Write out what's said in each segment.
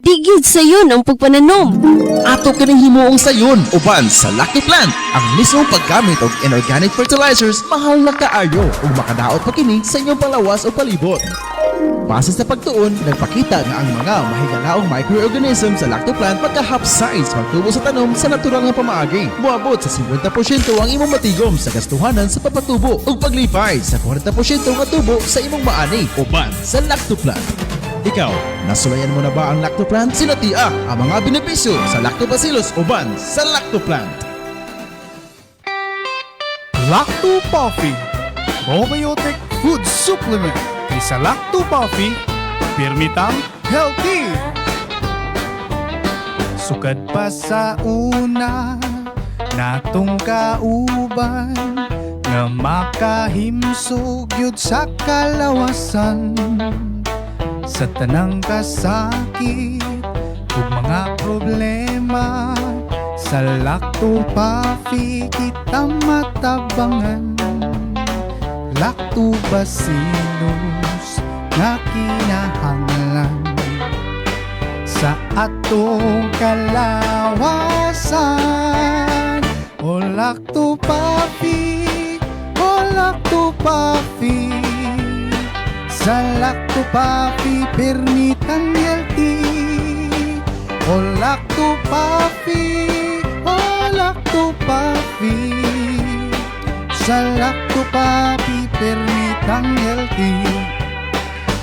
Tigid sayon ang pagpananom. Ato kining himuong sayon uban sa Lactoplant. Ang mismong paggamit og inorganic fertilizers mahal na kaayo ug makadaot pa kini sa inyong palawas o palibot. Base sa pagtuon, nagpakita nga ang mga mahigalaong microorganism sa Lactoplant magka-half-size pagtubo sa tanom sa natural nga pamaagi. Moabot sa 50% ang imong matigom sa gastuhanan sa papatubo ug paglipay sa 40% nga tubo sa imong maani uban sa Lactoplant. Ikaw, nasulayan mo na ba ang Lactoplant? Sinatia ang mga benepisyo sa Lactobacillus uban sa Lactoplant. Lacto Puffy, probiotic food supplement. Kaysa Lacto Puffy, pirmitang healthy. Sukad pa sa una, natong kauban, nga makahimsog yun sa kalawasan. Sa tanang kasakit ug mga problema, sa Lacto Puffy kita matabangan. Lactobacillus nga kinahanglan sa atong kalawasan. O Lacto Puffy, o Lacto Puffy, sa Lacto Puffy permitang healthy. O Lacto Puffy, o Lacto Puffy, sa Lacto Puffy permitang healthy.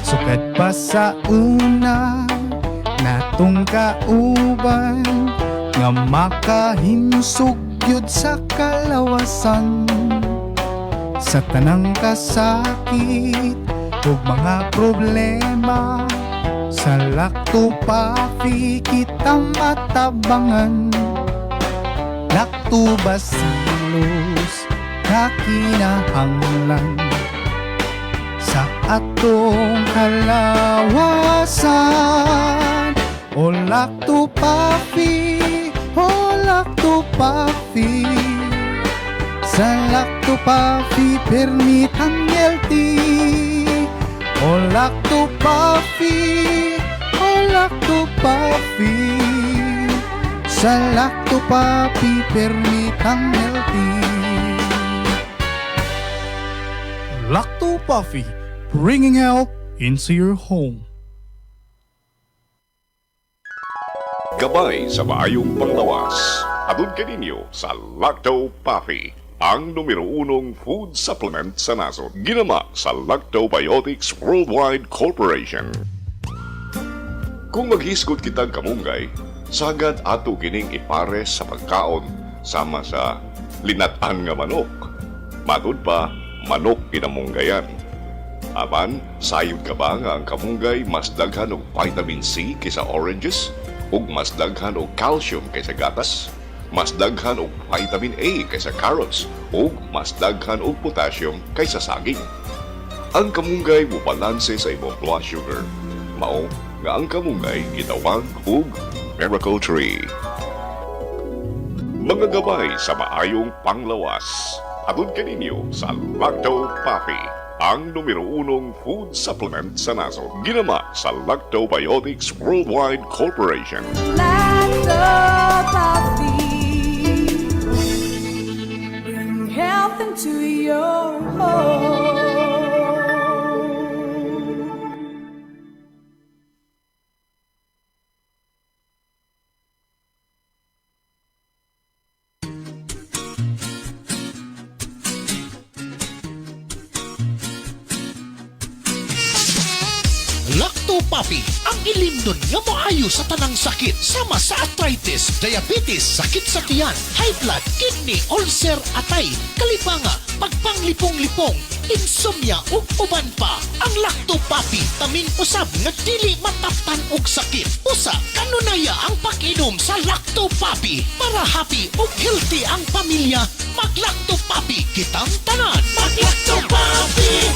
Sukad pa sa una, natong kauban, nga makahimsog yun sa kalawasan. Sa tanang kasakit ug mga problema, sa Lacto Puffy kita matabangan. Lactobacillus nga kinahanglan sa atong kalawasan. O Lacto Puffy, o Lacto Puffy, sa Lacto Puffy permitang healthy. O Lacto Puffy, o Lacto Puffy, sa Lacto Puffy permitang healthy. Lacto Puffy, bringing health into your home. Gabay sa maayong panglawas. Atun kaninyo sa Lacto Puffy, ang numero 1 food supplement sa nasod. Ginama sa Lactobiotics Worldwide Corporation. Kung maghisgot kitang kamunggay, sagad ato kining ipare sa pagkaon sama sa linatan nga manok. Matud pa, manok kinamunggayan. Apan, sayod ka ba nga ang kamunggay mas daghan og vitamin C kaysa oranges? Ug mas daghan og calcium kaysa gatas? Mas daghan og vitamin A kaysa carrots? Ug mas daghan og potassium kaysa saging? Ang kamunggay mubalanse sa imong blood sugar. Mao nga ang kamunggay gitawag og Miracle Tree. Mga gabay sa maayong panglawas. Atun kaninyo sa Lacto Puffy, ang numero 1 food supplement sa nasod. Ginama sa Lactobiotics Worldwide Corporation. Lacto Puffy, bring health into your home. Lacto Puffy, ang ilimnon nga maayo sa tanang sakit sama sa arthritis, diabetes, sakit sa tiyan, high blood, kidney, ulcer, atay, kalipanga, pagpanglipong-lipong, insomnia ug uban pa. Ang Lacto Puffy taming usab nga dili mataptan og sakit. Usa kanunaya ang pag-inom sa Lacto Puffy para happy ug healthy ang pamilya. Mag-Lacto Puffy kitang tanan. Mag-Lacto Puffy.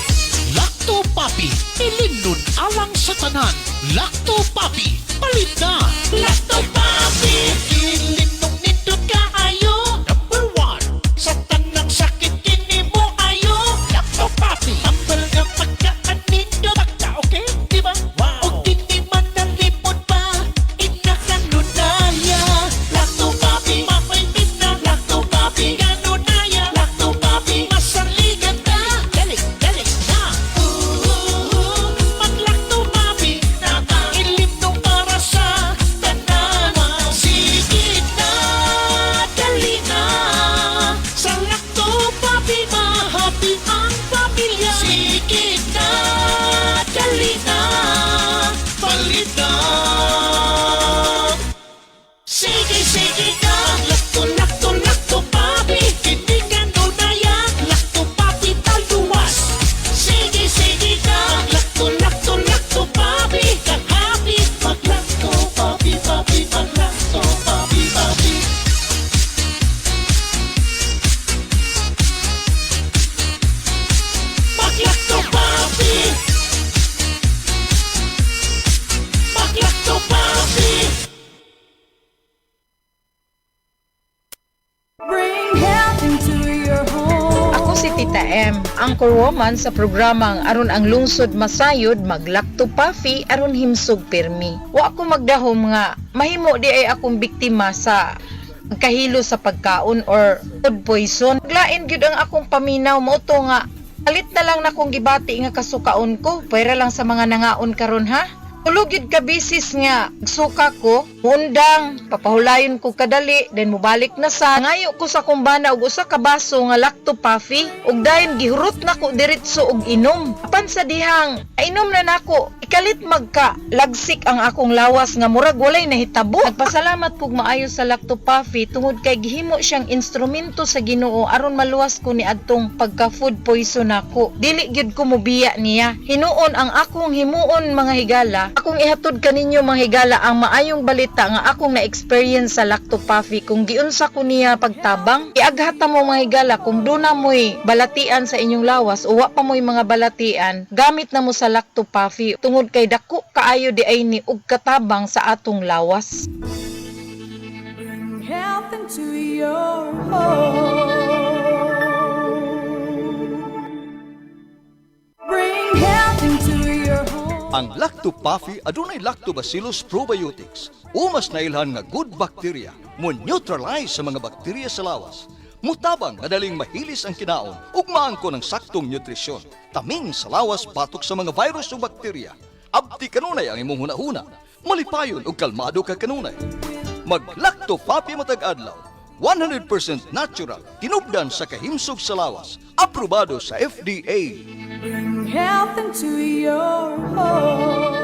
Lacto Puffy, ilimnon alang sa tanan. Lacto Puffy, palit na. Lacto Puffy, ilimnon nito kaayo. Number 1, sa tanang sakit kini mo ayo. Lacto Puffy, tambal nga pagkaan nito. Baka okay, di ba? Wow. O hindi man nalipod pa, Anita M, Anchor Woman sa programang aron ang lungsod masayod maglakto pafi aron himsog pirmi. Wa ko magdahom nga mahimo di ay akong biktima sa kahilo sa pagkaon or food poison. Lain gyud ang akong paminaw mo to nga palit na lang na kong gibati nga kasukaon ko para lang sa mga nangaon karon ha. Tulugid ka bisis nga suka ko, undang, papahulayon ko kadali, then mubalik na sa ngayo ko sa kumbana og usa ka baso nga lacto puffy, ug dayon gihurot na ko diretso og inom. Apan sa dihang, inom na nako, ikalit magka lagsik ang akong lawas nga murag walay nahitabo. Nagpasalamat kog maayo sa lacto puffy tungod kay gihimo siyang instrumento sa Ginoo aron maluwas ko ni adtong pagka food poison nako. Dili gyud ko mobiya niya. Hinuon ang akong himuon mga higala. Akong ihatod kaninyo mga higala ang maayong balita nga akong na-experience sa lacto puffy kung giunsa ko niya pagtabang. Iaghata mo mga higala kung duna mo'y balatian sa inyong lawas o wa pa mo'y mga balatian, gamit na mo sa lacto puffy tungod kay dako kaayo di ay ni og katabang sa atong lawas. Bring health into your home. Bring health into your home. Ang Lacto Puffy adunay Lactobacillus probiotics. Umas na ilhan nga good bacteria mo neutralize sa mga bakterya sa lawas. Mutabang madaling mahilis ang kinaon ug maangko ng saktong nutrisyon. Taming sa lawas batok sa mga virus o bakterya. Abti kanunay ang imong hunahuna. Malipayon ug kalmado ka kanunay. Mag Lacto Puffy matag adlaw. 100% natural, tinubdan sa kahimsog sa lawas. Aprobado sa FDA. Bring health into your home.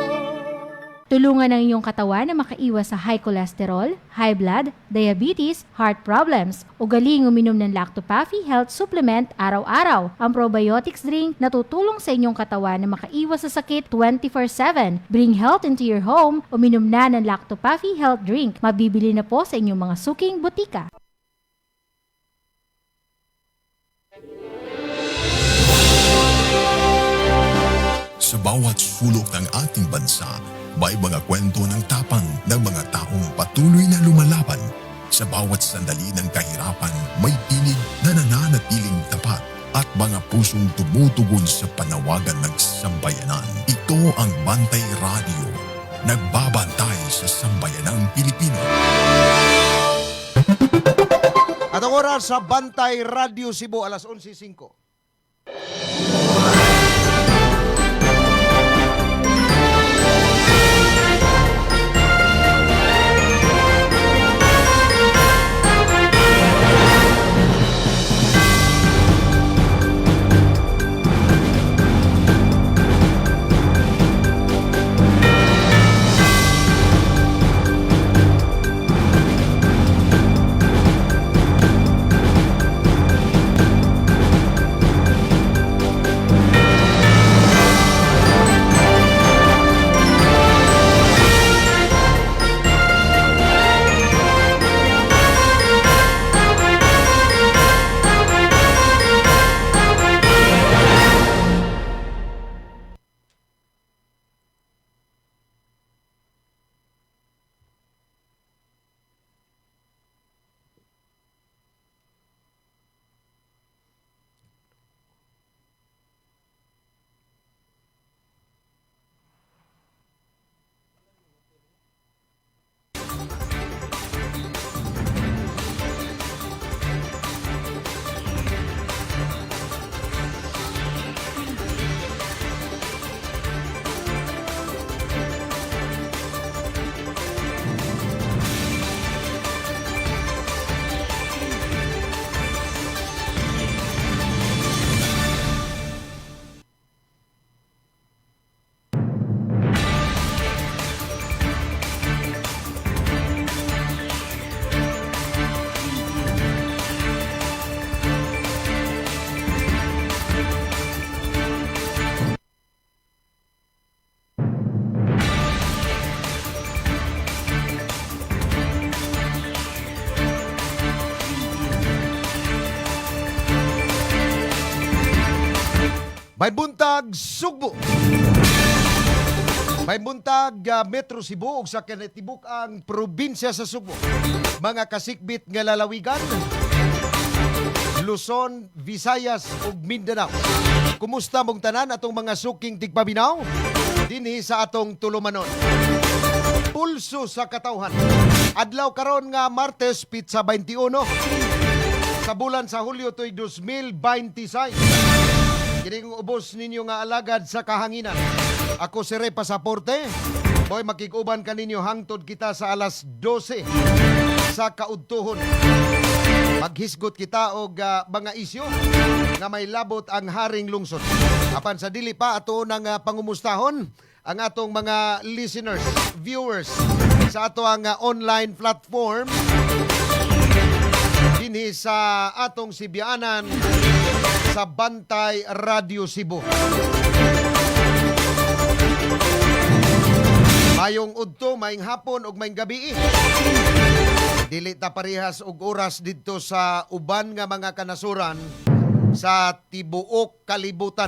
Tulungan ang iyong katawan na makaiwas sa high cholesterol, high blood, diabetes, heart problems. Ugaling uminom ng Lacto Puffy Health Supplement araw-araw. Ang probiotics drink na tutulong sa inyong katawan na makaiwas sa sakit 24/7. Bring health into your home. Uminom na ng Lacto Puffy Health Drink. Mabibili na po sa inyong mga suking butika. Sa bawat sulok ng ating bansa, may mga kwento ng tapang ng mga taong patuloy na lumalaban. Sa bawat sandali ng kahirapan, may tinig na nananatiling tapat at mga pusong tumutugon sa panawagan ng sambayanan. Ito ang Bantay Radio, nagbabantay sa sambayanang Pilipino. At ang oras sa Bantay Radio Cebu, alas 11:05. May buntag Sugbo. May buntag Metro Cebu ug sa kanatibuk ang probinsya sa Sugbo. Mga kasikbit nga lalawigan. Luzon, Visayas ug Mindanao. Kumusta mong tanan atong mga suking tigpaminaw? Dinhi sa atong tulumanon. Pulso sa katawhan. Adlaw karon nga Martes, Pitsa 21. Sa bulan sa Hulyo to'y 2026. Kining ubos ninyo nga alagad sa kahanginan. Ako si Rey Pasaporte. Boy, makikuban kaninyo hangtod kita sa alas 12 sa kaudtuhon. Maghisgot kita og mga isyu nga may labot ang haring lungsod. Apan sa dili pa ato nang pangumustahon ang atong mga listeners, viewers sa ato ang online platform dinhi sa atong sibianan sa Bantay Radio Cebu. Mayong udto, mayong hapon ug mayong gabi. Dili ta parehas og oras didto sa uban nga mga kanasuran sa tibuok kalibutan.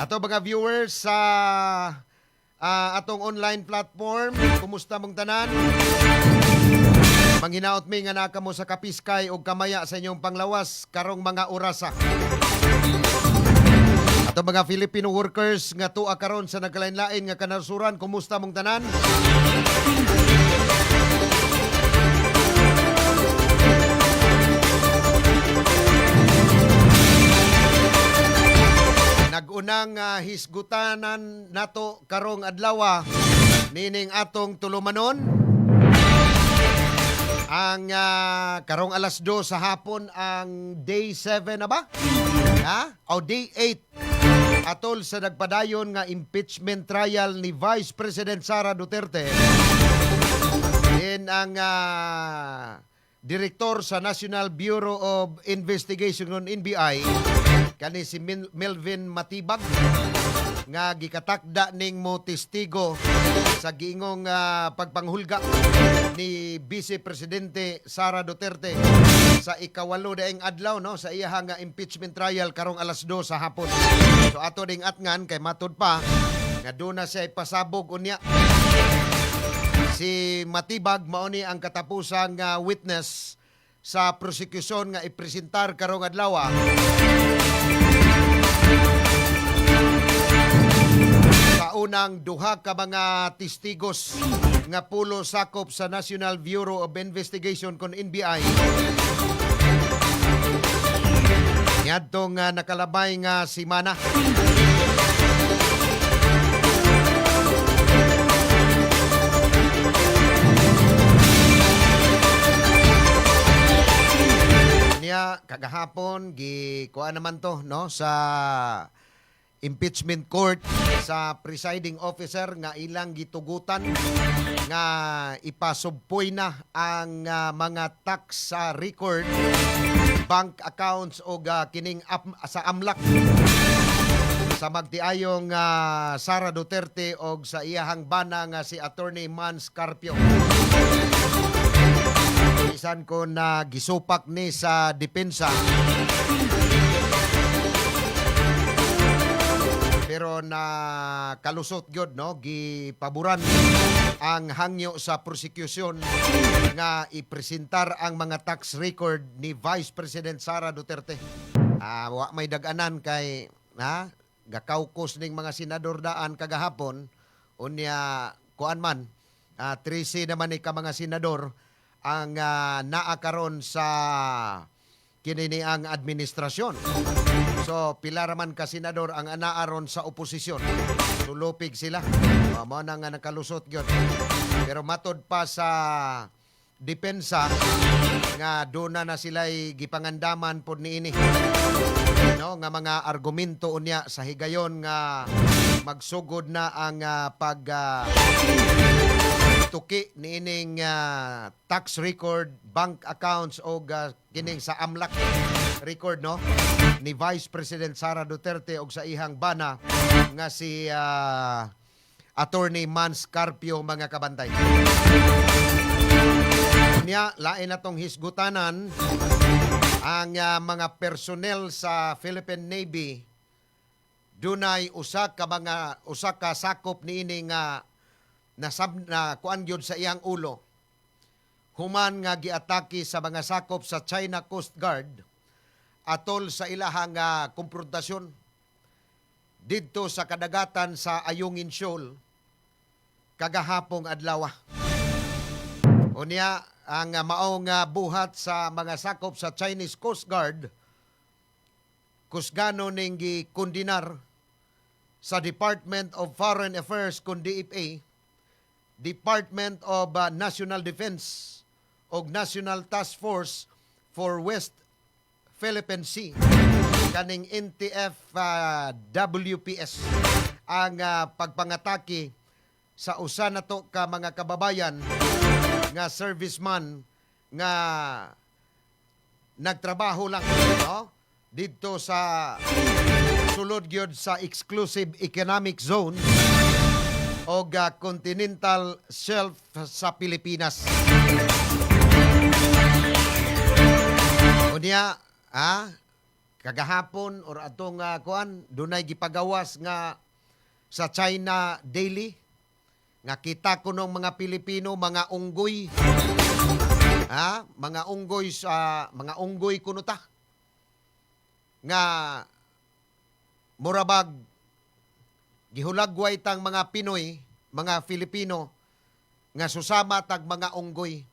Ato mga viewers sa atong online platform, kumusta mong tanan? Manghinaot mi nga naka mo sa kapiskay o kamaya sa inyong panglawas karong mga orasa. Ato mga Filipino workers nga tuwa karon sa nagkalain-lain nga kanasuran, kumusta mong tanan? Nagunang hisgutanan nato karong adlaw nining atong tulumanon. Ang karong alas 2 sa hapon ang day 7 na ba? O day 8 atol sa nagpadayon nga impeachment trial ni Vice President Sara Duterte. Din ang direktor sa National Bureau of Investigation ng NBI kani si Melvin Matibag nga gikatakda ning mo testigo sa giingong pagpanghulga ni Vice Presidente Sara Duterte sa ikawalo daing adlaw no sa iyang impeachment trial karong alas 2 sa hapon. So ato ding atngan kay matud pa nga doon na siya ipasabog unya. Si Matibag mao ni ang katapusang witness sa prosecution nga ipresentar karong adlaw. Unang duha ka mga testigos nga pulo sakop sa National Bureau of Investigation kon NBI. Ngadtong nakalabay nga simana. Niya kagahapon kuha naman to no sa impeachment court sa presiding officer nga ilang gitugutan nga ipasubpoy na ang mga tax record, bank accounts o kining sa AMLAC sa magtiayong Sara Duterte o sa iyahang bana nga si Attorney Mans Carpio. Isan ko na gisupak ni sa depensa. Pero na kalusot gyud no gipaboran ang hangyo sa prosecution nga ipresentar ang mga tax record ni Vice President Sara Duterte. Wa may dag-anan kay gakaukos ning mga senador daan kagahapon unya kuan man 13 naman ni ka mga senador ang naa karon sa kini ang administrasyon. So, pila raman ka senador ang anaaron sa oposisyon. Tulupig sila. Mao na nga nakalusot yun. Pero matod pa sa depensa nga doon na sila'y gipangandaman po niini. No, nga mga argumento unya sa higayon nga magsugod na ang tuki niining tax record, bank accounts o kining sa AMLAC record no ni Vice President Sara Duterte og sa ihang bana nga si Attorney Mans Carpio mga kabantay. Niya lain natong hisgutanan ang mga personnel sa Philippine Navy. Dunay usa ka sakop niini nga na kuan gyud sa iyang ulo human nga giatake sa mga sakop sa China Coast Guard atol sa ilahang komprontasyon didto sa kadagatan sa Ayungin Shoal kagahapong adlaw. Unya ang maong buhat sa mga sakop sa Chinese Coast Guard kusgano ning gikondinar sa Department of Foreign Affairs kun DFA, Department of National Defense o National Task Force for West Philippine Sea kaning NTF WPS ang pagpangatake sa usa nato ka mga kababayan nga serviceman nga nagtrabaho lang, no? Dito sa sulod gyud sa exclusive economic zone o continental shelf sa Pilipinas. Unya, kagahapon or atong kuan dunay gipagawas nga sa China Daily nga kita ko ng mga Pilipino mga unggoy. Mga unggoy kuno ta nga murabag gihulagway tang mga Pinoy, mga Filipino nga susama tag mga unggoy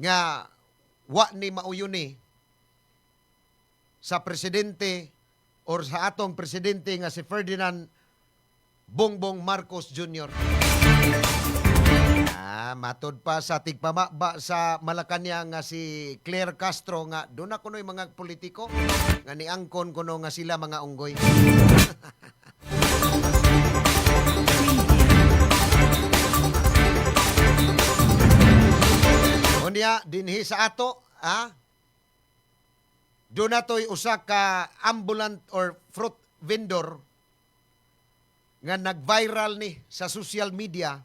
nga wa ni mauyuni sa presidente or sa atong presidente nga si Ferdinand Bongbong Marcos Jr. Matod pa sa tigpamaba sa Malacanang nga si Claire Castro nga doon na kuno'y mga politiko nga niangkon kuno nga sila mga unggoy. Unya dinhi sa ato, doon na to'y usa ka ambulant or fruit vendor nga nag-viral ni sa social media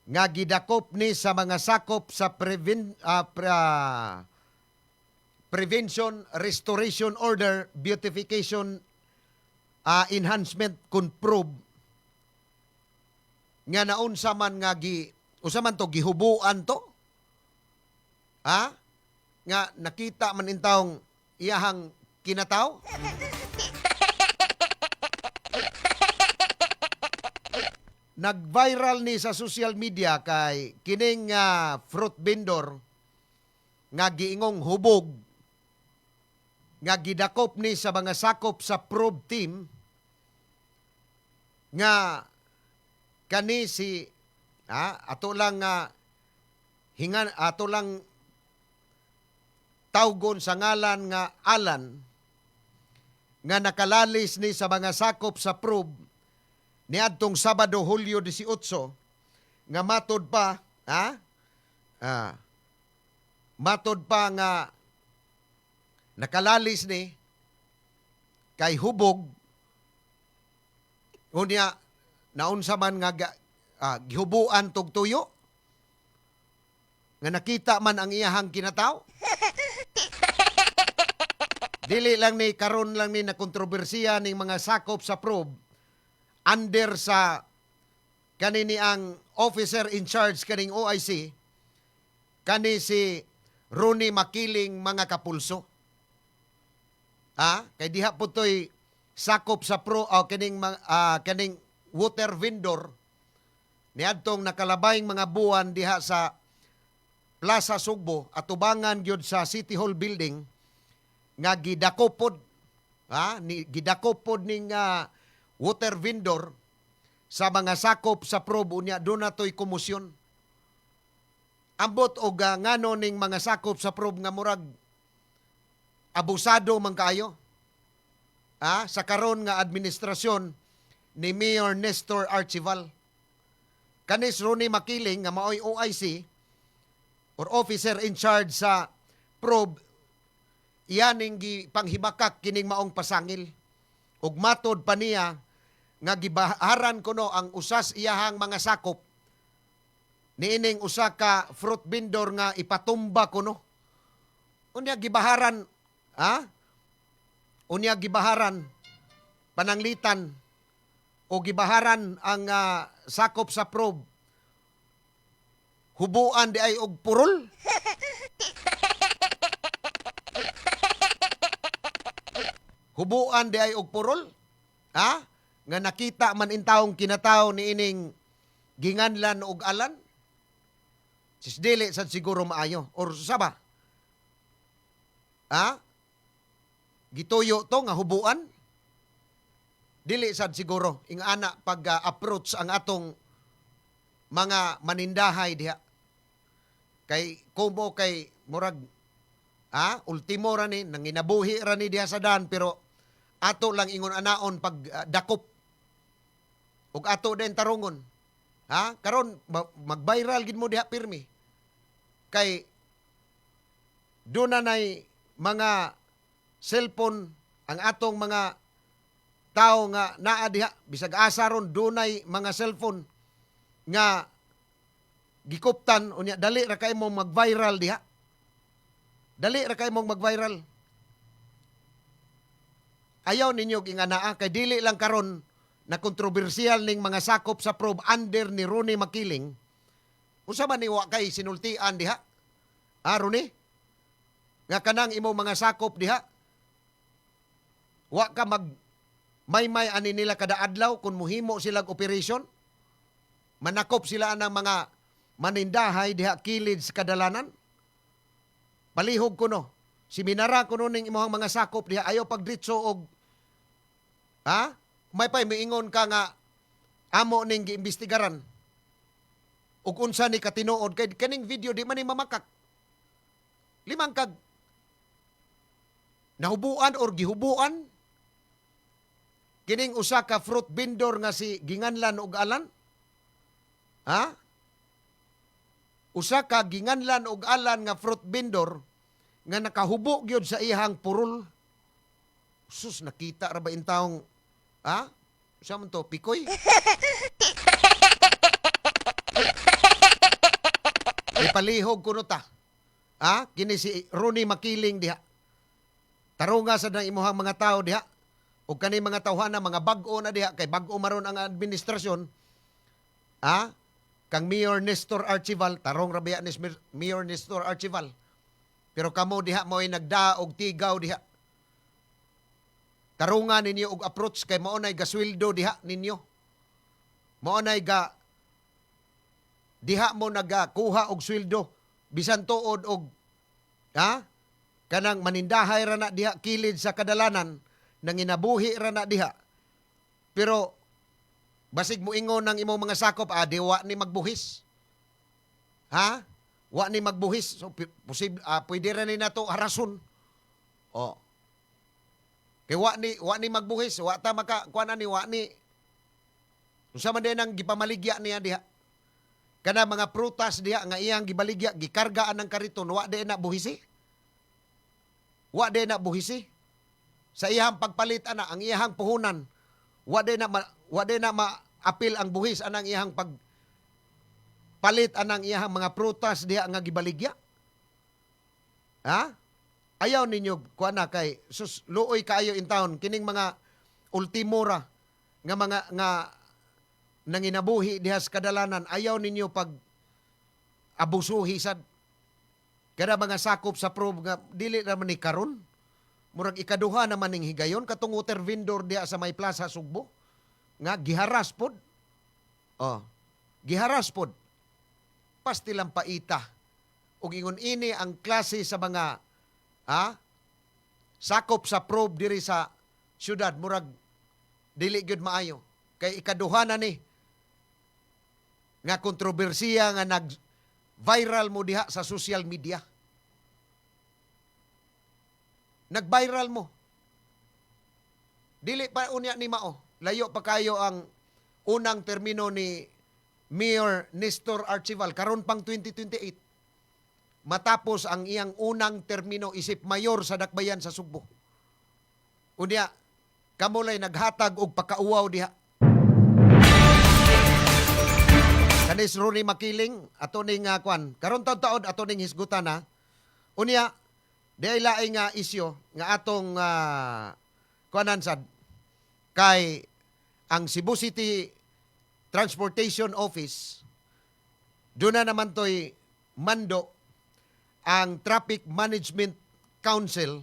nga gidakop ni sa mga sakop sa Prevention Restoration Order Beautification Enhancement kun probe nga naunsa man nga usa man to gihubuan to nga nakita man intawong iyahang kinataw. Nag-viral ni sa social media kay kining fruit vendor nga giingong hubog nga gidakop ni sa mga sakop sa probe team nga kani si ato lang tawgon sa ngalan nga Alan nga nakalalis ni sa mga sakop sa probe niadtong Sabado, Hulyo 18, nga matod pa nga nakalalis ni kay hubog unya naunsa man nga gihubuan tog tuyo nga nakita man ang iyahang kinataw. Dili lang ni karon lang ni na kontrobersiya ning mga sakop sa probe under sa kanini ang officer in charge kaning OIC kani si Ronnie Makiling mga kapulso. Kay diha po to'y sakop sa kaning water vendor niadtong nakalabayng mga buwan diha sa Plaza Sugbo at tubangan gyud sa City Hall building nga gidakopod ning water vendor sa mga sakop sa probe unya doon na to'y kumusyon. Ambot og ngano ning mga sakop sa probe nga murag abusado man kaayo. Sa karon nga administrasyon ni Mayor Nestor Archival. Kanis Ronnie Makiling nga maoy OIC or officer in charge sa probe iyaning gipanghibakak kining maong pasangil. Ug matod pa niya nga gibaharan kuno ang usas iyahang mga sakop niining usa ka fruit vendor nga ipatumba kuno. Unya gibaharan pananglitan o gibaharan ang sakop sa probe hubuan di ay og purol. Hubuan di ay og purol. Ha? Nga nakita man intawong kinataw ni ining ginganlan og alan. Sis dili sad siguro maayo or saba. Ha? Gituyo to nga hubuan. Dili sad siguro ing ana pag-approach ang atong mga manindahay diha. Kay kumo kay murag ultimo ra ni nanginabuhi ra ni diha sa daan pero ato lang ingon anaon pag dakop. Ug ato din tarungon. Ha? Karon mag-viral gid mo diha pirmi. Kay doon na nay mga cellphone ang atong mga tao nga naa diha bisag asa ron dunay mga cellphone nga gikuptan unya dali ra kay mo mag-viral diha. Dali ra kay mo mag-viral. Ayaw ninyo inganaa kay dili lang karon na kontrobersyal ning mga sakop sa probe under ni Ronnie Makiling. Unsa man ni wa kay sinultian diha? Ronnie? Nga kanang imo mga sakop diha. Wa ka mag may ani nila kada adlaw kung muhimo silang operation. Manakop sila ng mga manindahay diha kilid sa kadalanan. Palihog ko no. Siminara ko no ning imong mga sakop diha ayaw pagdritso og may pay miingon ka nga amo ning giimbestigaran. Ug unsa ni katinuod kay kaning video di man ni mamakak. Limang kag nahubuan or gihubuan kining usa ka fruit vendor nga si ginganlan og alan. Usa ka ginganlan og alan nga fruit vendor nga nakahubo gyud sa ihang purol. Sus, nakita ra ba intawong usa man to pikoy? Ipalihog kuno ta. Kini si Ronnie Makiling diha. Tarunga sa imuhang mga tao diha. O kani mga tawhana, mga bag-o na diha, kay bag-o maron ang administrasyon, kang Mayor Nestor Archival, tarong rabia ni Mayor Nestor Archival. Pero kamo diha mo ay nagda og tigaw diha. Tarunga ninyo og approach kay mao nay gasweldo diha ninyo. Mao nay diha mo nagakuha og sweldo bisan tuod og kanang manindahay ra na diha kilid sa kadalanan. Nanginabuhi ra na diha. Pero basig mo ingon ng imong mga sakop, di wa ni magbuhis. Wa ni magbuhis. So pwede ra ni nato harason. Kay wa ni magbuhis, wa ta maka kuan ani wa ni. Unsa man din ang gipamaligya niya diha. Kana mga prutas diha nga iyang gibaligya, gikargaan ng kariton, wa din na buhisi. Wa din na buhisi. Sa iyang pagpalit ana ang iyang puhunan wa de na ma-apil ang buhis anang iyang pagpalit anang iyang mga prutas diha nga gibaligya. Ayaw ninyo kuana kay sus luoy kaayo in town kining mga ultimora nga mga nga nanginabuhi diha sa kadalanan ayaw ninyo pag abusuhi sad kada mga sakop sa probe nga dili ra man ni karon. Murag ikaduha naman ning higayon katong water vendor diha sa may Plaza Sugbo nga giharas pod. Giharas pod. Pasti lang paita. Ug ingon ini ang klase sa mga sakop sa probe diri sa syudad murag dili gyud maayo. Kay ikaduha na ni nga kontrobersiya nga nag-viral mo diha sa social media. Nag-viral mo. Dili pa unya ni mao. Layo pa kayo ang unang termino ni Mayor Nestor Archival. Karon pang 2028. Matapos ang iyang unang termino isip mayor sa Dakbayan sa Sugbo. Unya, kamulay naghatag og pakauwaw diha. Kanis Ronnie Makiling, ato ning kwan. Karon taon-taon ato ning hisgutan na. Unya, di ay laing nga isyo nga atong kuanan sad kay ang Cebu City Transportation Office doon na naman to'y mando ang Traffic Management Council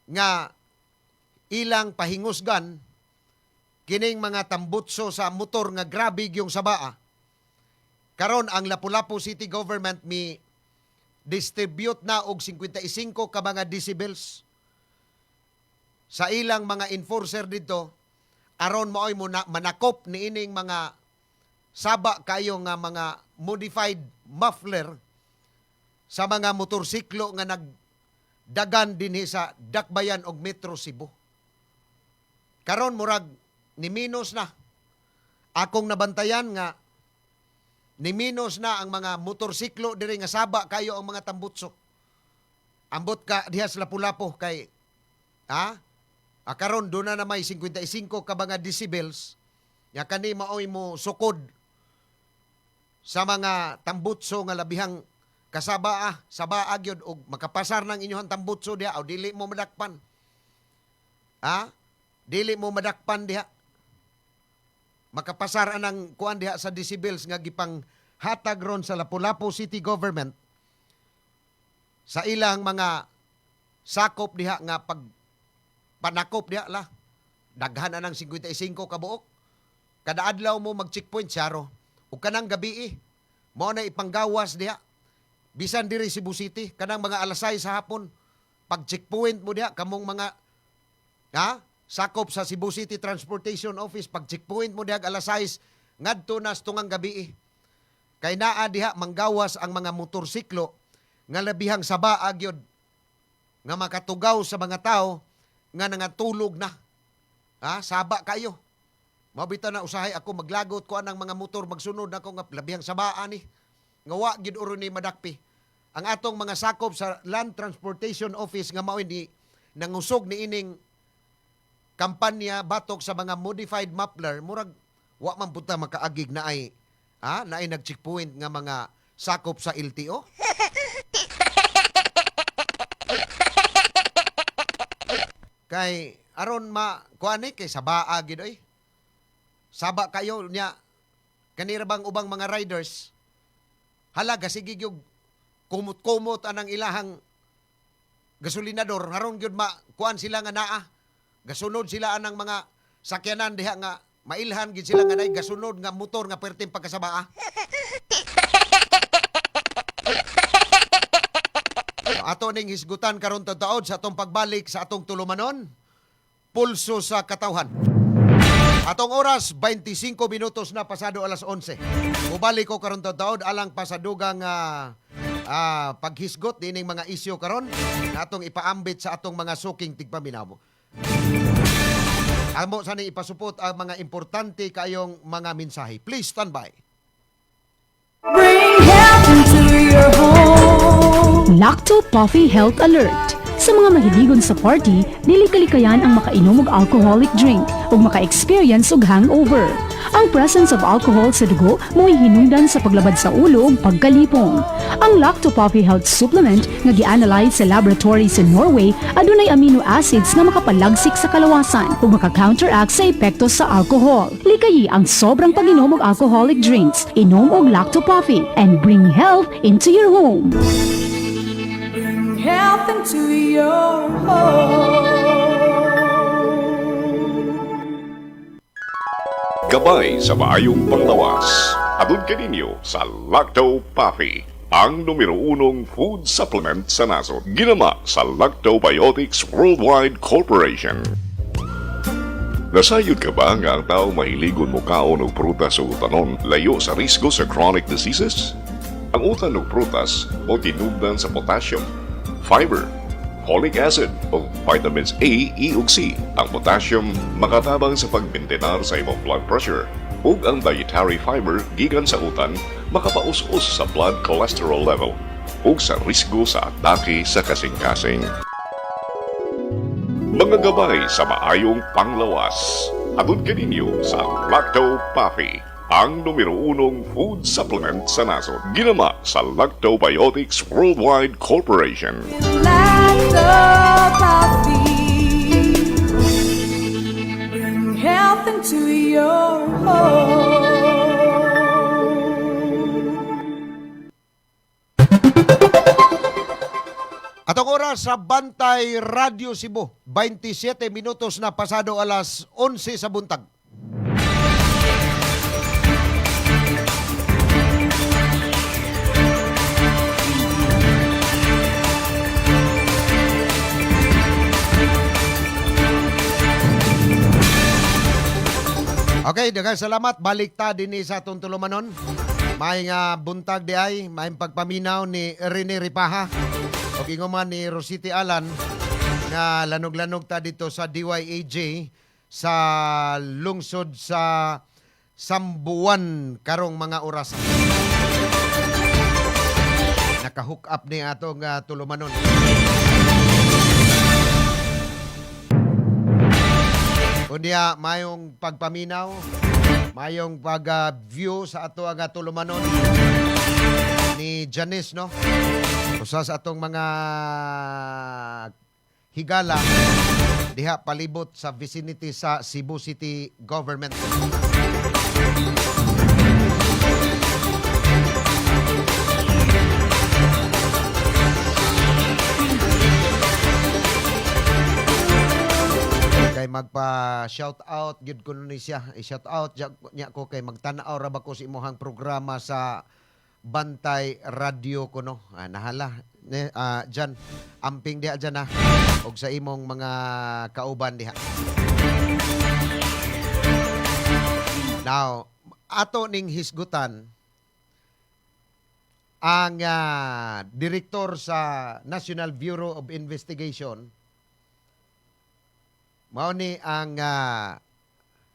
nga ilang pahingusgan kining mga tambutso sa motor nga grabe yung sabaa. Karon ang Lapu-Lapu City Government mi distribute na og 55 ka mga decibels sa ilang mga enforcer dito aron maoy mo na manakop ni ining mga saba kayo nga mga modified muffler sa mga motorsiklo nga nagdagan dinhi sa Dakbayan og Metro Cebu. Karon murag ni minus na akong nabantayan nga ni minus na ang mga motorsiklo diri nga saba kayo ang mga tambutso. Ambot ka diha sa Lapu-Lapu kay karon do na may 55 ka mga decibels nga kani maoy mo sukod sa mga tambutso nga labihang kasaba sabaa gyud og makapasar ng inyohang tambutso diha o dili mo madakpan. Dili mo madakpan diha. Makapasar anang kuan diha sa decibels nga gipang hatag ron sa Lapu-Lapu City Government sa ilang mga sakop diha nga pag panakop diha la daghan anang 55 ka buok. Kada adlaw mo mag-checkpoint syaro ug kanang gabi mo na ipanggawas diha bisan diri Cebu City kanang mga alas 6 sa hapon pag-checkpoint mo diha kamong mga sakop sa Cebu City Transportation Office pag-checkpoint mo diha alas 6 ngadto na tungang gabi. Kay naa diha manggawas ang mga motorsiklo nga labihang sabaa gyud nga makatugaw sa mga tao nga nangatulog na. Saba kayo. Mabita na usahay ako maglagot ko anang mga motor magsunod na ko nga labihang sabaa ni. Nga wa gyud uro ni madakpi. Ang atong mga sakop sa Land Transportation Office nga mao ni nangusog ni ining kampanya batok sa mga modified muffler murag wa man punta makaagig na ay nag-checkpoint nga mga sakop sa LTO. Kay aron kuani kay sabaa gid oy. Saba kayo nya kanira bang ubang mga riders halaga sige gyud kumot-kumot anang ilahang gasolinador haron gyud kuan sila nga naa. Gasunod sila anang mga sakyanan diha nga mailhan gid sila nga nay gasunod nga motor nga perting pagkasabaa. Ato ning hisgutan karon taud sa atong pagbalik sa atong tulumanon. Pulso sa katawhan. Atong oras 25 minutos na pasado alas 11. Mubalik ko karon taud alang pasadugang paghisgot dining mga isyu karon na atong ipaambit sa atong mga suking tigpaminaw. Amo sa ni ipasupot ang mga importante kayong mga mensahe. Please stand by. Bring health into your home. Lacto Puffy Health Alert. Sa mga mahiligon sa party, dili kalikayan ang makainom og alcoholic drink ug maka-experience og hangover. Ang presence of alcohol sa dugo mo'y hinungdan sa paglabad sa ulo ug pagkalipong. Ang Lacto Puffy Health Supplement nga gi-analyze sa laboratory sa Norway adunay amino acids nga makapalagsik sa kalawasan ug maka-counteract sa epekto sa alcohol. Likayi ang sobrang pag-inom og alcoholic drinks. Inom og Lacto Puffy and bring health into your home. Bring health into your home. Gabay sa maayong panglawas. Atun kaninyo sa Lacto Puffy, ang numero 1 food supplement sa nasod. Ginama sa Lactobiotics Worldwide Corporation. Nasayod ka ba nga ang tao mahiligon mo kaon o prutas o utanon layo sa risgo sa chronic diseases? Ang utan o prutas o tinubdan sa potassium, fiber, folic acid o vitamins A, E ug C. Ang potassium makatabang sa pagmintenar sa imong blood pressure ug ang dietary fiber gikan sa utan makapaus-us sa blood cholesterol level ug sa risgo sa atake sa kasing-kasing. Mga gabay sa maayong panglawas. Atun kaninyo sa Lacto Puffy, ang numero 1 food supplement sa nasod. Ginama sa Lactobiotics Worldwide Corporation. Lacto Puffy. Bring health into your home. Atong oras sa Bantay Radio Cebu, 27 minutos na pasado alas 11 sa buntag. Okay, daghang salamat. Balik ta din sa atong tulumanon. May nga buntag di ay, may pagpaminaw ni Rene Ripaha. O inguman ni Rosity Alan nga lanog-lanog ta dito sa DYAJ sa lungsod sa Sambuan karong mga oras. Naka-hook up ni atong tulumanon. Kunya mayong pagpaminaw, mayong pag-view sa ato ang tulumanon ni Janice, no? Usa sa atong mga higala diha palibot sa vicinity sa Cebu City Government. Kay magpa-shout out gyud ko ni siya. I-shout out niya ko kay magtan-aw ra ba ko sa imong programa sa Bantay Radio ko, no. Nahala dyan. Amping diha dyan og sa imong mga kauban diha. Now, ato ning hisgutan ang direktor sa National Bureau of Investigation. Mao ni ang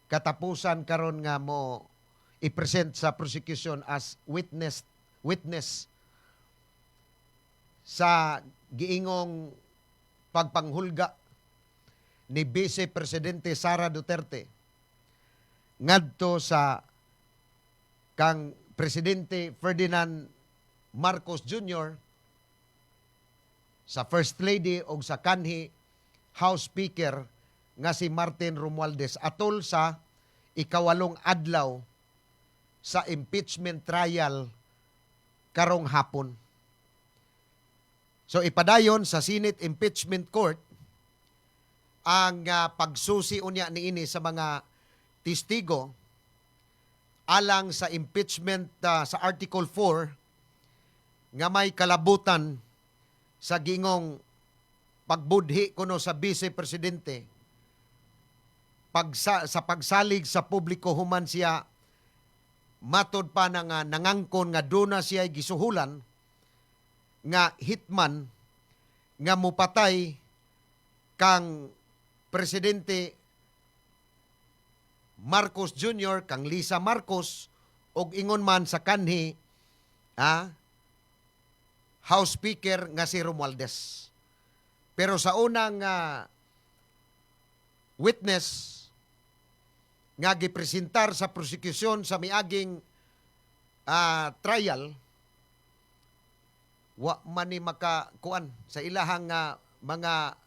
katapusan karon nga mo i-present sa prosecution as witness sa giingong pagpanghulga ni Vice Presidente Sara Duterte ngadto sa kang Presidente Ferdinand Marcos Jr. sa First Lady o sa kanhi House Speaker nga si Martin Romualdez atol sa ikawalong adlaw sa impeachment trial karong hapon. So ipadayon sa Senate Impeachment Court ang pagsusi unya niini sa mga testigo alang sa impeachment sa Article 4 nga may kalabutan sa gingong pagbudhi kuno sa Vice Presidente sa pagsalig sa publiko human siya matod pa na nga nangangkon nga duna siya gisuhulan nga hitman nga mupatay kang Presidente Marcos Jr., kang Lisa Marcos, og ingon man sa kanhi House Speaker nga si Romualdez. Pero sa unang witness nga gipresentar sa prosecution sa miaging trial, wa man ni makakuan sa ilahang mga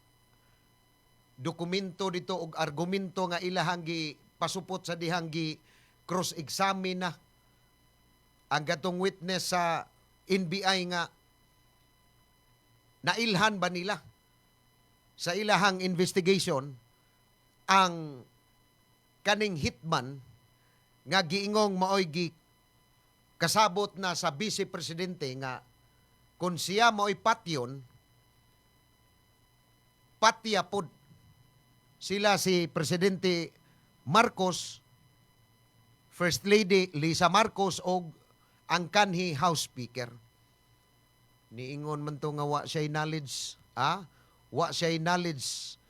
dokumento dito og argumento nga ilahang pasupot sa dihang cross-examine na ang gatong witness sa NBI nga nailhan ba nila sa ilahang investigation ang kaning hitman nga giingong maoy kasabot na sa Vice Presidente nga kung siya maoy patyon, patyapod sila si Presidente Marcos, First Lady Lisa Marcos o ang kanhi House Speaker. Niingon man to nga wa siya'y knowledge, wa siya'y knowledge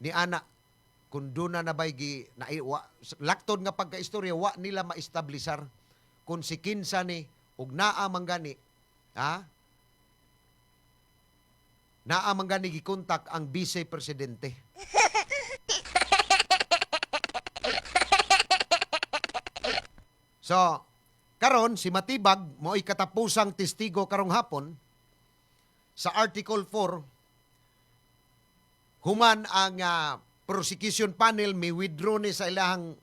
ni ana kung doon na ba'y laktod nga pagka-istorya, wa nila ma-establisar kung si kinsa ni ug naa man gani, naa man gani gikontak ang Vice Presidente. So, karon si Matibag mo'y katapusang testigo karong hapon sa Article 4 human ang prosecution panel may withdraw ni sa ilahang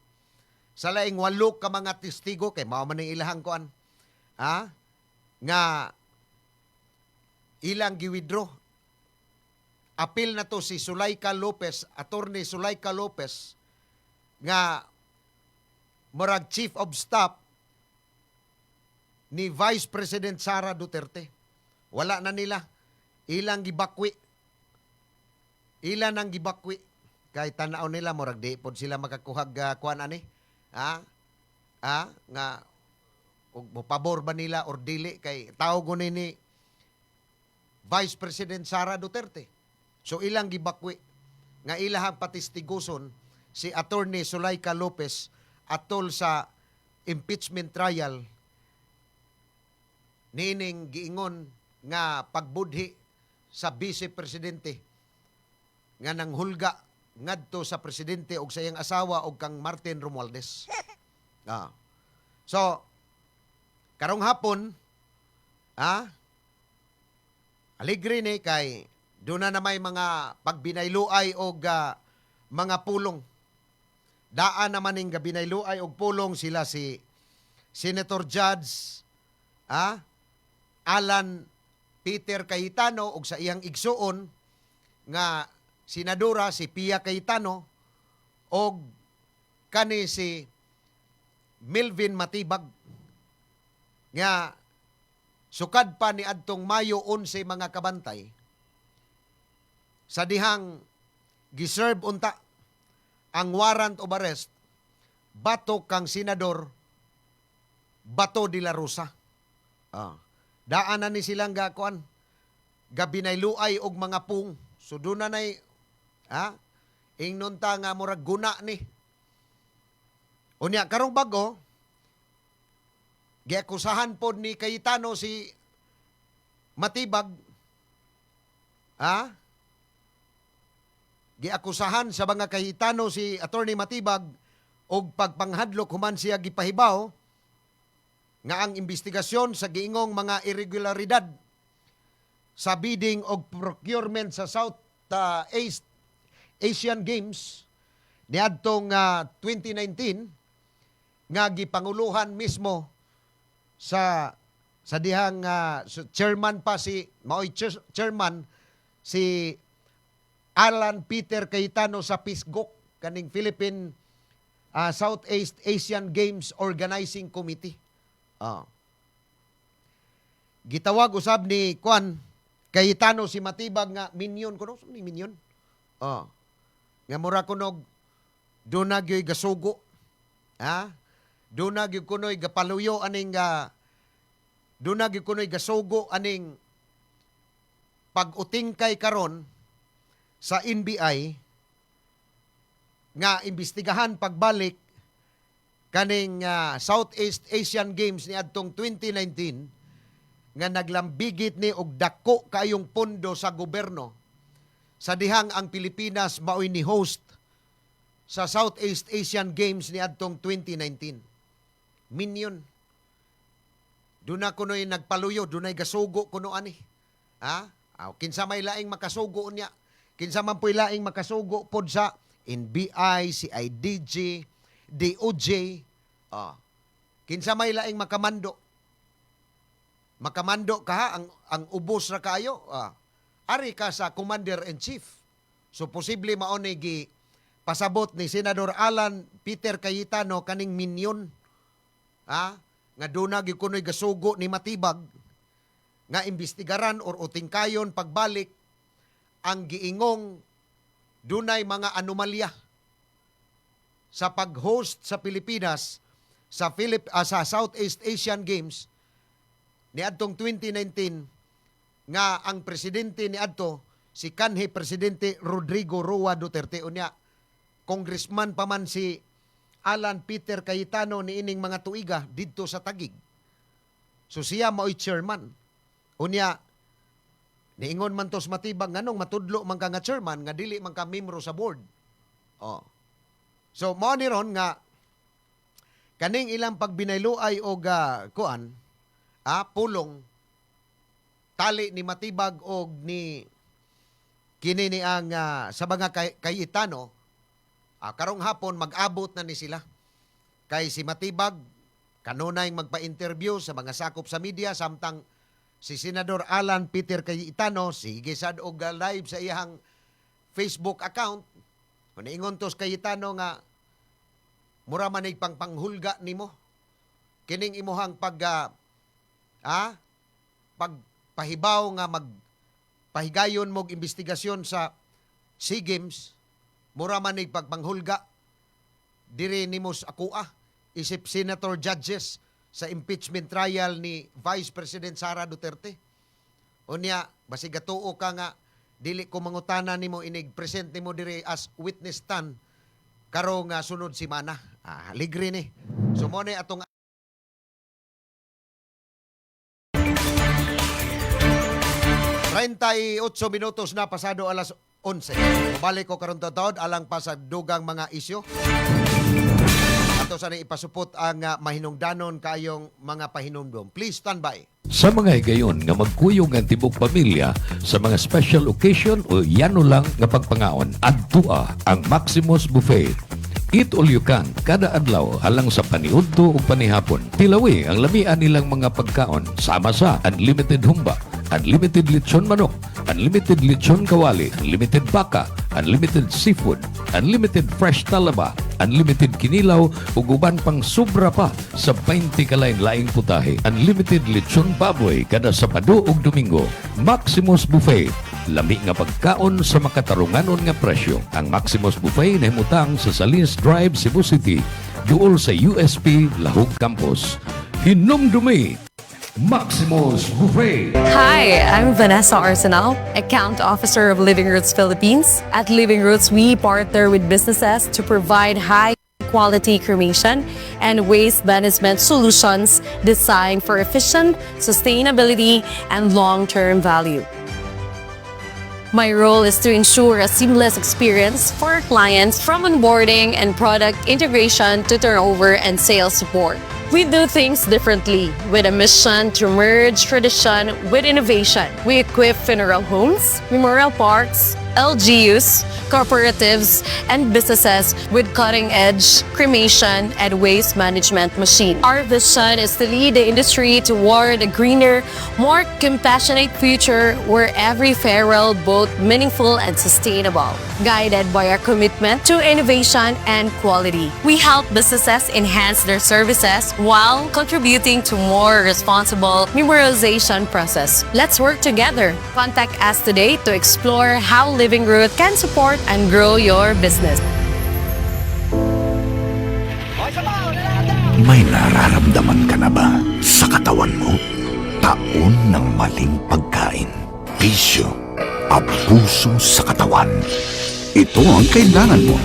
sa laing 8 ka mga testigo kay mao man ang ilahang kuan nga ilang giwithdraw. Apil na to si Sulaika Lopez, Attorney Sulaika Lopez, nga murag Chief of Staff ni Vice President Sara Duterte. Wala na nila. Ilang gibakwi. Ilan ang gibakwi. Kay tanaw nila, murag di pod sila makakuhag kuan ani. Nga ug pabor ba nila or dili kay tawag ko ni Vice President Sara Duterte. So ilang gibakwi nga ilahang patistiguson si Attorney Sulaika Lopez atol sa impeachment trial niining giingon nga pagbudhi sa Vice Presidente nga nanghulga ngadto sa presidente og sa iyang asawa og kang Martin Romualdez. So karong hapon aligre ni kay doon na may mga pagbinayluay og mga pulong. Daan naman ning gabinayluay og pulong sila si Senator Judge Alan Peter Cayetano og sa iyang igsuon nga senadora si Pia Cayetano og kani si Melvin Matibag nga sukad pa ni adtong Mayo 11 mga kabantay sa dihang giserve unta ang warrant of arrest bato kang senador Bato de la Rosa. Daan na ni silang gakuan gabinayluay og mga pung. So doon na nay ingnon ta nga murag guna ni. Unya karong bago giakusahan pod ni Cayetano si Matibag giakusahan sa mga Cayetano si Attorney Matibag og pagpanghadlok human siya gipahibaw nga ang investigasyon sa giingong mga irregularidad sa bidding og procurement sa Southeast Asian Games niadtong 2019 nga gipanguluhan mismo sa dihang chairman pa si chairman si Alan Peter Cayetano sa PISGOC kaning Philippine Southeast Asian Games Organizing Committee. Gitawag usab ni Cayetano si Matibag nga minyon kuno ni minyon. Nga mura kunog do na gyoy gasugo. Do na gyud kunoy gapaluyo aning do na gyud kunoy gasugo aning pag-utingkay karon sa NBI nga imbestigahan pagbalik kaning Southeast Asian Games ni adtong 2019 nga naglambigit ni og dako kayong pondo sa gobyerno sa dihang ang Pilipinas maoy ni host sa Southeast Asian Games ni adtong 2019. Minyon. Doon na kuno'y nagpaluyo, doon na'y gasugo kuno ani. Kinsa may laing makasugo niya. Kinsa man po'y laing makasugo pod sa NBI, CIDG, DOJ. Kinsa may laing makamando. Makamando ka ang ubos ra kayo. Ari ka sa Commander-in-Chief. So posible maunay gi pasabot ni Senador Alan Peter Cayetano kaning minyon. Nga doon na gikunoy gasugo ni Matibag nga imbestigaran or utingkayon pagbalik ang giingong dunay mga anomalya sa pag-host sa Pilipinas sa Southeast Asian Games ni adtong 2019 nga ang presidente ni adto si kanhi Presidente Rodrigo Roa Duterte. Unya congressman pa man si Alan Peter Cayetano ni ining mga tuiga didto sa Taguig. So siya mao'y chairman. Unya, niingon man tos Matibag nganong matudlo man ka nga chairman nga dili man ka membro sa board. So mao ni ron nga kaning ilang pagbinayloay og pulong tali ni Matibag og ni kini ni ang sa mga Cayetano. Karong hapon mag-abot na ni sila. Kay si Matibag kanunay magpa-interview sa mga sakop sa media samtang si Senador Alan Peter Cayetano, sige sad og live sa iyang Facebook account. Kung ingon tos Cayetano nga, mura manig pangpanghulga nimo. Kining imuhang pagpahibaw nga magpahigayon mog investigasyon sa SEA Games, mura manig pagpanghulga. Diri nimos akua, isip senator judges sa impeachment trial ni Vice President Sara Duterte. Unya, basig gatuo ka nga, dili ko mangutana nimo inig present nimo diri as witness stand karong sunod semana. Ligre ni. So mo ni atong 38 minutos na pasado alas 11. Mabalik ko karon taod alang pa sa dugang mga isyu. Ato sa ipasupot ang mahinungdanon kayong mga pahinumdom. Please stand by. Sa mga higayon nga magkuyog ang tibok pamilya sa mga special occasion o yano lang nga pagpangaon, adtua ang Maximus Buffet. Eat all you can, kada adlaw alang sa paniudto o panihapon. Tilawi ang lamian nilang mga pagkaon sama sa unlimited humba, unlimited lechon manok, unlimited lechon kawali, unlimited baka, unlimited seafood, unlimited fresh talaba, unlimited kinilaw, ug uban pang sobra pa sa 20 kalain-laing putahe. Unlimited lechon baboy kada Sabado ug Domingo. Maximus Buffet. Lami nga pagkaon sa makatarunganon nga presyo. Ang Maximus Buffet nahimutang sa Salinas Drive, Cebu City, duol sa USP Lahug Campus. Hinumdumi Maximus Buffet. Hi, I'm Vanessa Arsenal, Account Officer of Living Roots Philippines. At Living Roots, we partner with businesses to provide high-quality cremation and waste management solutions designed for efficient sustainability and long-term value. My role is to ensure a seamless experience for our clients from onboarding and product integration to turnover and sales support. We do things differently with a mission to merge tradition with innovation. We equip funeral homes, memorial parks, LGUs, cooperatives, and businesses with cutting-edge cremation and waste management machine. Our vision is to lead the industry toward a greener, more compassionate future where every farewell both meaningful and sustainable, guided by our commitment to innovation and quality. We help businesses enhance their services while contributing to more responsible memorialization process. Let's work together. Contact us today to explore how Living Root can support and grow your business. May nararamdaman ka na ba sa katawan mo? Taon ng maling pagkain, bisyo, abuso sa katawan. Ito ang kailangan mo.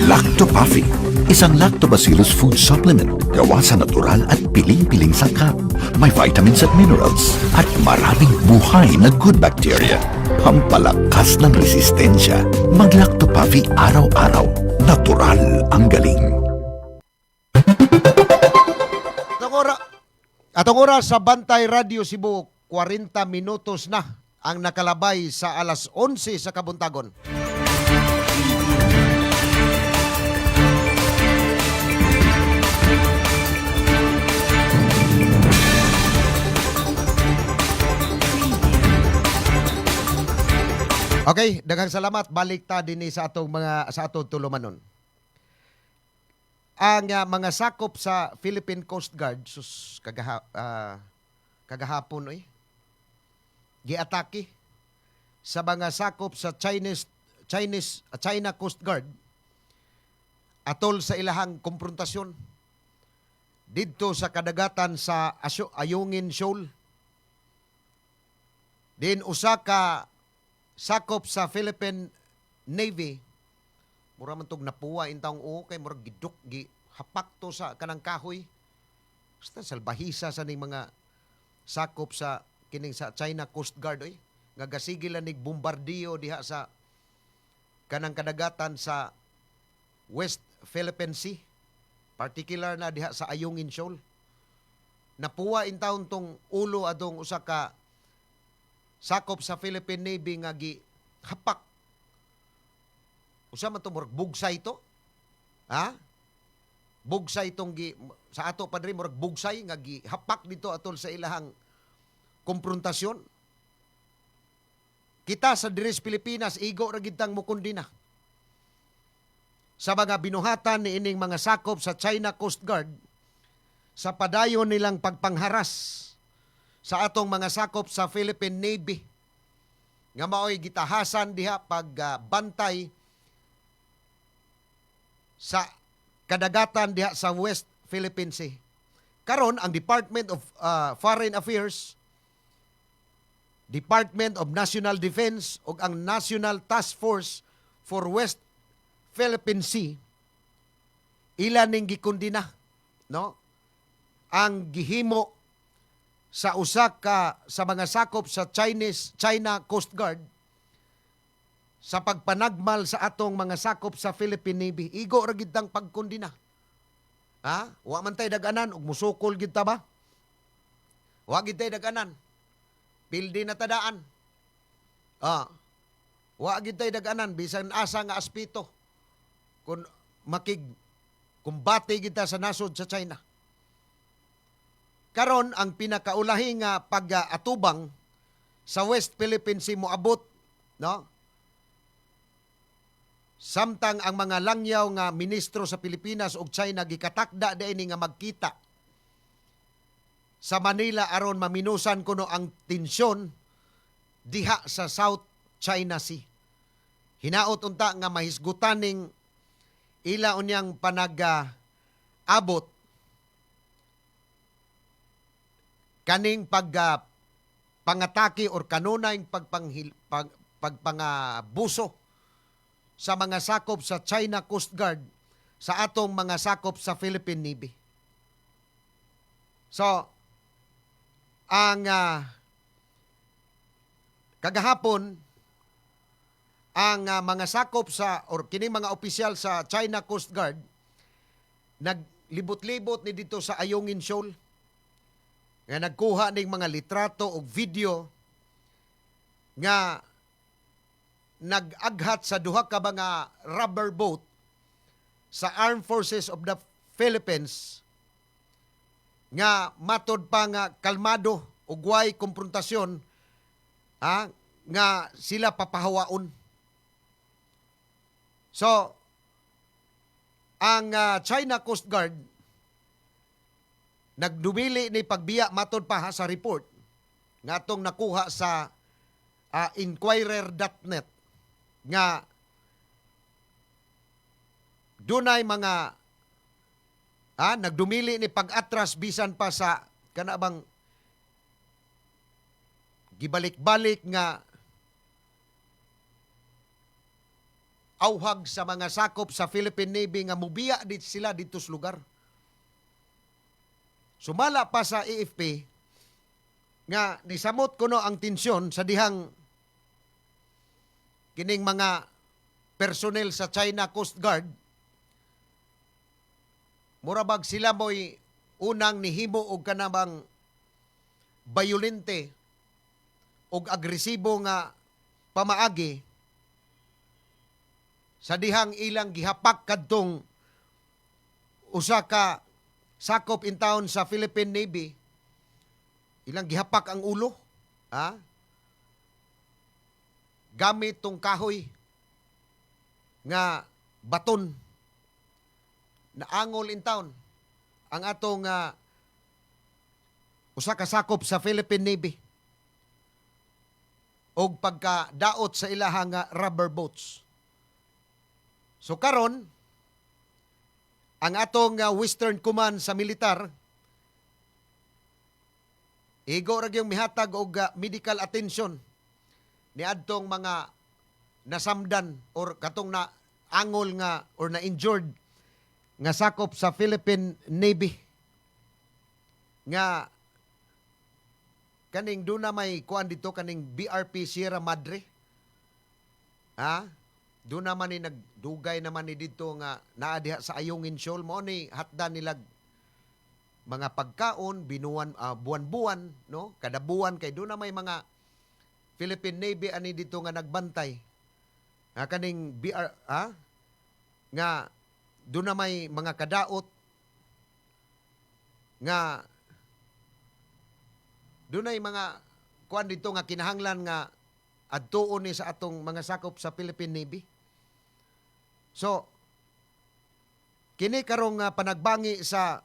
Lactopafi, isang lactobacillus food supplement gawa sa natural at piling-piling sangkap. May vitamins at minerals at maraming buhay na good bacteria. Pampalakas ng resistensya. Mag-Lactopafi araw-araw. Natural ang galing. Atong oras sa Bantay Radio Cebu, 40 minutos na ang nakalabay sa alas 11 sa Kabuntagon. Okay, daghang salamat. Balik ta dinhi sa atong tulumanon. Ang mga sakop sa Philippine Coast Guard kagahapon giatake sa mga sakop sa China Coast Guard atol sa ilahang komprontasyon didto sa kadagatan sa Ayungin Shoal. Din usa ka sakop sa Philippine Navy, mura man tog napuwa in taong kay mura giduk hapak to sa kanang kahoy. Basta salbahisa sa ning mga sakop sa kining sa China Coast Guard nga gasigilan nig bombardiyo diha sa kanang kadagatan sa West Philippine Sea, particular na diha sa Ayungin Shoal. Napuwa in taon tong ulo adong usa ka sakop sa Philippine Navy nga gihapak. Usa man to murag bugsay to? Ha? Bugsay tong sa ato pa diri murag bugsay nga gihapak dito atol sa ilahang komprontasyon. Kita sa Dires Pilipinas, igo ra gitang mukundina sa mga binuhatan ni ining mga sakop sa China Coast Guard sa padayon nilang pagpangharas sa atong mga sakop sa Philippine Navy nga mao'y gitahasan diha pagbantay sa kadagatan diha sa West Philippine Sea. Karon ang Department of Foreign Affairs, Department of National Defense ug ang National Task Force for West Philippine Sea ila ning gikundina, no? Ang gihimo sa usa ka sa mga sakop sa China Coast Guard sa pagpanagmal sa atong mga sakop sa Philippine Navy. Igo ra gid tang pagkundina. Ha? Wa man tay dag-anan ug musukol gid ta ba? Wa gid tay dag-anan. Pildi na tadaan. Wa gid tay dag-anan bisan asa nga aspito. Kung kumbati kita sa nasod sa China. Karon ang pinakaulahi nga pag-atubang sa West Philippine Sea moabot, no? Samtang ang mga langyaw nga ministro sa Pilipinas ug China gikatakda diini nga magkita sa Manila aron maminusan kuno ang tensyon diha sa South China Sea. Hinaot unta nga mahisgutaning ila unyang abot kaning pangatake or kanunay pagpangabuso sa mga sakop sa China Coast Guard sa atong mga sakop sa Philippine Navy. So, ang kagahapon, ang mga sakop sa or kining mga opisyal sa China Coast Guard naglibot-libot ni dito sa Ayungin Shoal nga nagkuha ning mga litrato o video nga nag-aghat sa duha ka mga rubber boat sa Armed Forces of the Philippines nga matod pa nga kalmado ug way komprontasyon nga sila papahawaon. So, ang China Coast Guard nagdumili ni pagbiya matod pa sa report nga atong nakuha sa inquirer.net nga dunay mga nagdumili ni pag-atras bisan pa sa kanabang gibalik-balik nga awhag sa mga sakop sa Philippine Navy nga mubiya dit sila dito sa lugar. Sumala pa sa AFP nga nisamot kuno ang tensyon sa dihang kining mga personnel sa China Coast Guard. Murabag sila mo'y unang nihimo og kanabang bayolente og agresibo nga pamaagi sa dihang ilang gihapak kadtong usa ka sakop in town sa Philippine Navy. Ilang gihapak ang ulo, gamit tong kahoy nga baton na angol in town ang atong usa ka sakop sa Philippine Navy og pagkadaot sa ilahang rubber boats. So karon ang atong Western Command sa militar igo ra gyung mihatag og medical attention ni adtong mga nasamdan or katong na angol nga or na injured nga sakop sa Philippine Navy nga kaning duna may kuan dito kaning BRP Sierra Madre. Doon naman ni nagdugay naman ni dito nga naa diha sa Ayungin Shoal mo ni hatda nilag mga pagkaon binuan buwan-buwan no kada buwan kay doon na may mga Philippine Navy ani dito nga nagbantay kaning nga doon na may mga kadaot nga doon ay mga kuan dito nga kinahanglan nga adtuon ni sa atong mga sakop sa Philippine Navy. So, kini karong panagbangi sa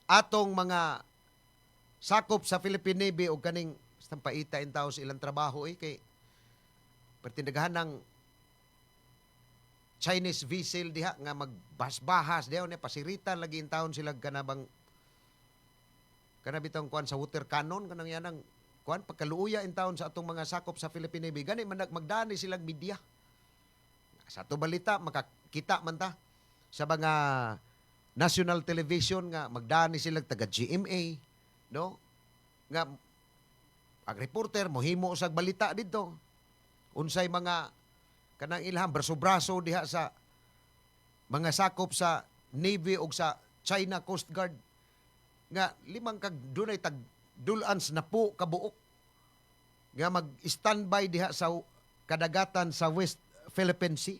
atong mga sakop sa Philippine Navy o kaning paita in tao sa ilang trabaho kay pertindagahan ng Chinese vessel diha nga magbahas diha ne pasiritan lagi in taon sila kanabang kanabitang kuan sa water cannon kanang yanang kuan pagkaluuya in taon sa atong mga sakop sa Philippine Navy gani magdani silang media sa ato balita makakita man ta sa mga national television nga magdani silang taga GMA no nga ang reporter mohimo usag balita didto unsay mga kanang ilham braso-braso diha sa mga sakop sa Navy o sa China Coast Guard nga limang kag dunay tag dulans na po kabuok nga mag-standby diha sa kadagatan sa West Philippine Sea.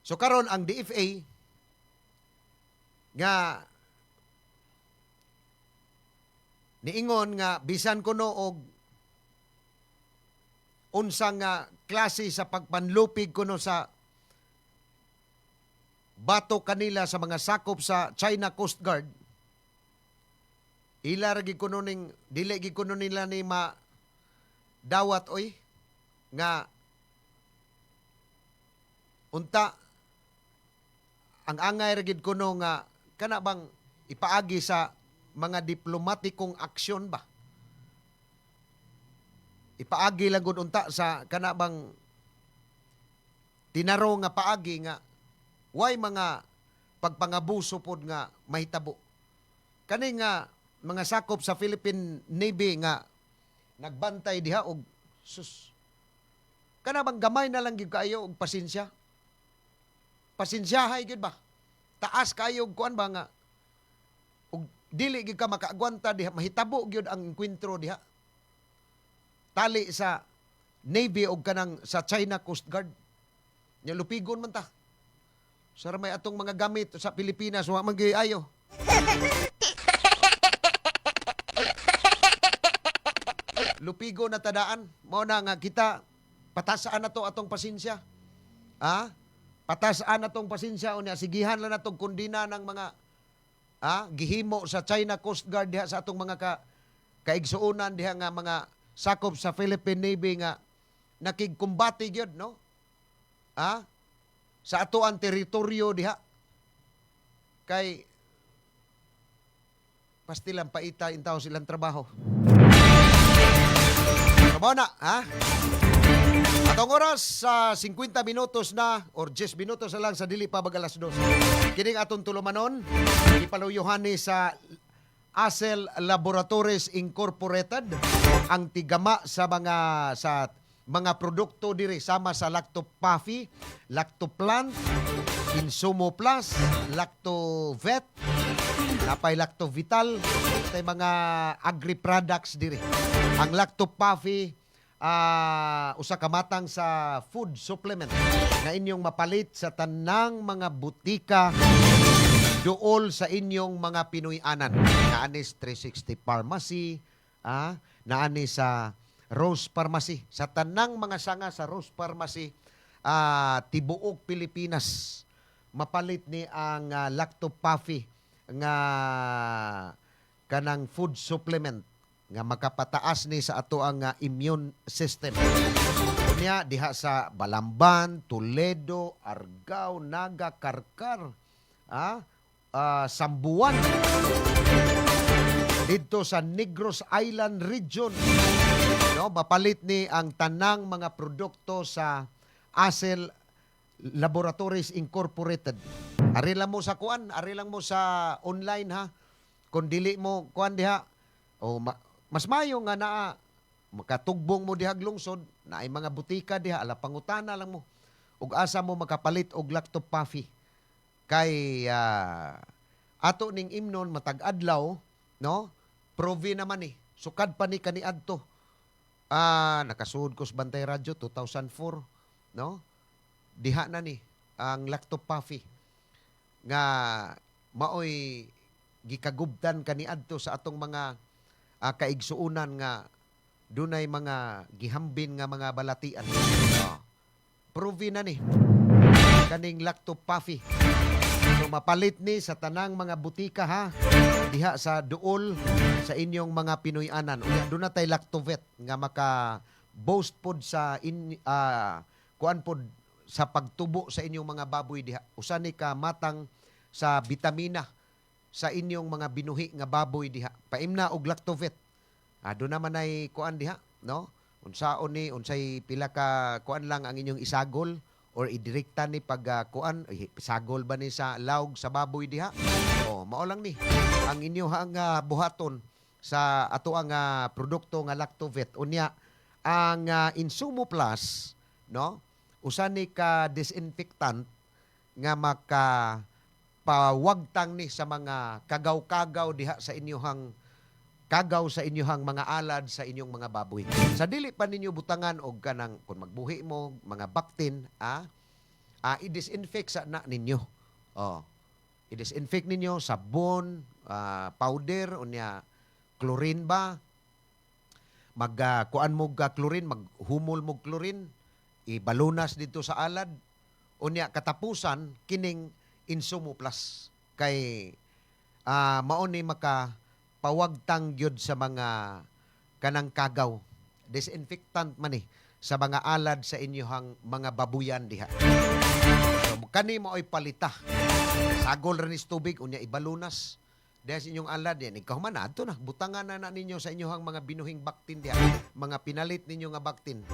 So karon ang DFA nga niingon nga bisan kuno og unsang klase sa pagpanlupig kuno sa bato kanila sa mga sakop sa China Coast Guard, ila ragi kuno ning dili gi kuno nila ni dawat oy nga unta ang angay ragid kuno nga kana bang ipaagi sa mga diplomatikong aksyon ba? Ipaagi lang gud unta sa kanabang tinaro nga paagi nga way mga pagpangabuso pod nga mahitabo. Kani nga mga sakop sa Philippine Navy nga nagbantay diha og sus. Kanabang gamay na lang gyud kaayo og pasensya. Pasensyahay gyud ba? Taas kayo og kuan ba nga og dili gyud ka makaagwanta diha mahitabo gyud ang enkwentro diha. Tali sa Navy o kanang sa China Coast Guard. Nya lupigon man ta. Sara may atong mga gamit sa Pilipinas wa man gyud ayo. Lupigon na tadaan. Mao na nga kita patasaan na to atong pasensya. Patasaan na tong pasensya unya sigihan lang natong kundina ng mga gihimo sa China Coast Guard diha sa atong mga kaigsuonan diha nga mga sakop sa Philippine Navy nga nakigkumbati gyud no sa atoang teritoryo diha kay pastilang paita in tao silang trabaho. Kamo na atong oras sa 50 minutos na or 10 minutos na lang sa dili pa bag alas 2. Kining atong tulumanon ipaluyuhan ni sa Acel Laboratories Incorporated ang tigama sa mga produkto diri sama sa Lactopafi, Lactoplant, Insumo Plus, Lactovet, napay Lactovital, tay mga agri products diri. Ang Lactopafi usa ka matang sa food supplement nga inyong mapalit sa tanang mga butika duol sa inyong mga Pinoy-anan. Naani sa 360 Pharmacy, naani sa Rose Pharmacy. Sa tanang mga sanga sa Rose Pharmacy, tibuok Pilipinas, mapalit ni ang Lactopafi nga kanang food supplement nga makapataas ni sa ato ang immune system. Niya diha sa Balamban, Toledo, Argao, Naga, Karkar, Sambuan, dito sa Negros Island region, no, mapalit ni ang tanang mga produkto sa Acel Laboratories Incorporated. Ari lang mo sa kuan, ari lang mo sa online kung dili mo kuan diha mas mayo nga naa makatugbong mo diha lungsod na ay mga butika diha ala pangutana lang mo ug asa mo makapalit og Lactopafi. Kay ato ning imnon matag adlaw no provi naman sukad pa ni kaniadto nakasuod ko sa Bantay Radio 2004 no diha na ni ang Lactopafi nga maoy gikagubtan kaniadto sa atong mga kaigsuunan nga dunay mga gihambin nga mga balatian. Proven na ni kaning Lacto Puffy. So mapalit ni sa tanang mga butika ha, diha sa duol sa inyong mga Pinoyanan. Unya doon na tay Lactovet nga maka boast pod sa kuan pod sa pagtubo sa inyong mga baboy diha. Usa ni ka matang sa bitamina sa inyong mga binuhi nga baboy diha. Paimna og Lactovet. Doon naman ay kuan diha, no? Unsaon ni unsay pila ka kuan lang ang inyong isagol or idirekta ni pag kuan isagol ba ni sa lawg sa baboy diha? Mao lang ni ang inyong buhaton sa ato ang produkto nga Lactovet. Unya ang Insumo Plus, no? Usa ni ka disinfectant nga maka pawagtang ni sa mga kagaw-kagaw diha sa inyong kagaw sa inyong mga alad sa inyong mga baboy. Sa dili pa ninyo butangan og kanang kung magbuhi mo mga baktin, i-disinfect sa na ninyo. I-disinfect ninyo sabon, powder unya chlorine ba? Kuan mo chlorine, maghumol mo chlorine, ibalunas dito sa alad. Unya katapusan kining Insumo Plus kay mao ni maka pawagtang gyud sa mga kanang kagaw, disinfectant man sa mga alad sa inyohang mga babuyan diha. So, kani mo ay palita. Sagol rin is tubig, unya ibalunas. Diha sa inyong alad yan. Ikaw man ato na, butangan na ninyo sa inyohang mga binuhing baktin diha. Mga pinalit ninyo nga baktin.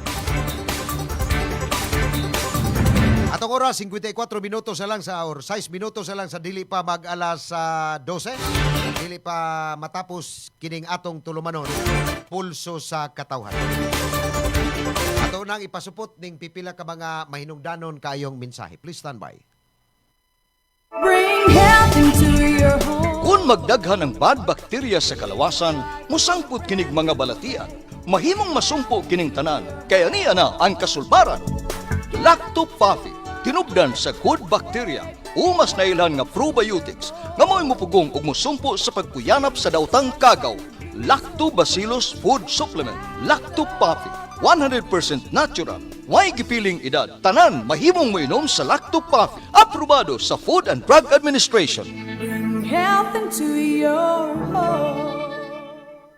Atong oras, 54 minutos na lang or 6 minutos na lang sa dili pa mag-alas 12. Dili pa matapos kining atong tulumanon, pulso sa katawhan. Ato nang ipasupot ning pipila ka mga mahinungdanon kayong mensahe. Please stand by. Bring health into your home. Kung magdaghan ng bad bacteria sa kalawasan, musangput kinig mga balatian. Mahimong masumpo kining tanan. Kaya niya na ang kasulbaran. Lacto Puffy, tinubdan sa good bacteria. Umas na ilan nga probiotics nga mo'y mupugong ug musumpo sa pagkuyanap sa daotang kagaw. Lactobacillus Food Supplement. Lacto Puffy, 100% natural. Way gipiling edad. Tanan mahimong moinom sa Lacto Puffy. Aprobado sa Food and Drug Administration. Bring health into your home.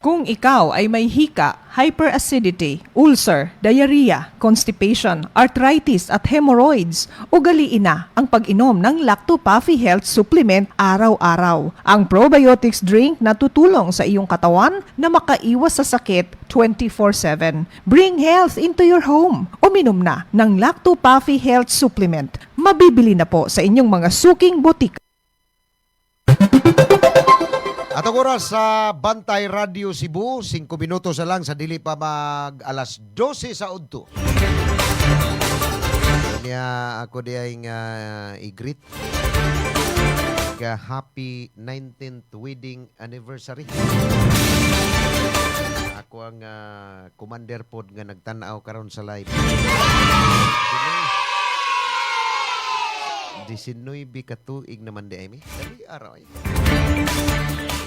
Kung ikaw ay may hika, hyperacidity, ulcer, diarrhea, constipation, arthritis at hemorrhoids, ugaliin na ang pag-inom ng Lacto Puffy Health Supplement araw-araw. Ang probiotics drink na tutulong sa iyong katawan na makaiwas sa sakit 24/7. Bring health into your home. Uminom na ng Lacto Puffy Health Supplement. Mabibili na po sa inyong mga suking butika. Atong oras sa Bantay Radio Cebu, 5 minutos na lang sa dili pa mag alas 12 sa udto. Kanya ako di ay i-greet ka happy 19th wedding anniversary. Ako ang commander pod nga nagtanaw karon sa live. 19 katuig naman di ay mi. Dali araw ay.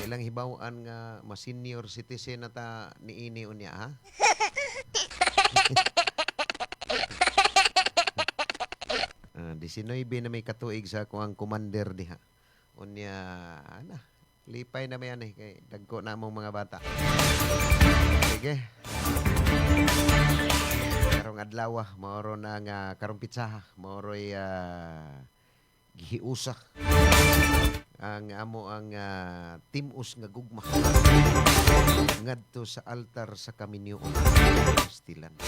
Ilang hibawaan nga mas senior citizen na ta niini unya ha. Disinoybe na may katuig sa kuang commander diha. Unya ana, lipay na may ani kay dagko na mong mga bata. Sige. Karong adlaw maoro na nga karong pitsaha, maoroy gihiusa ang amo ang timus nga gugma ngadto sa altar sa Kaminyo Stilan.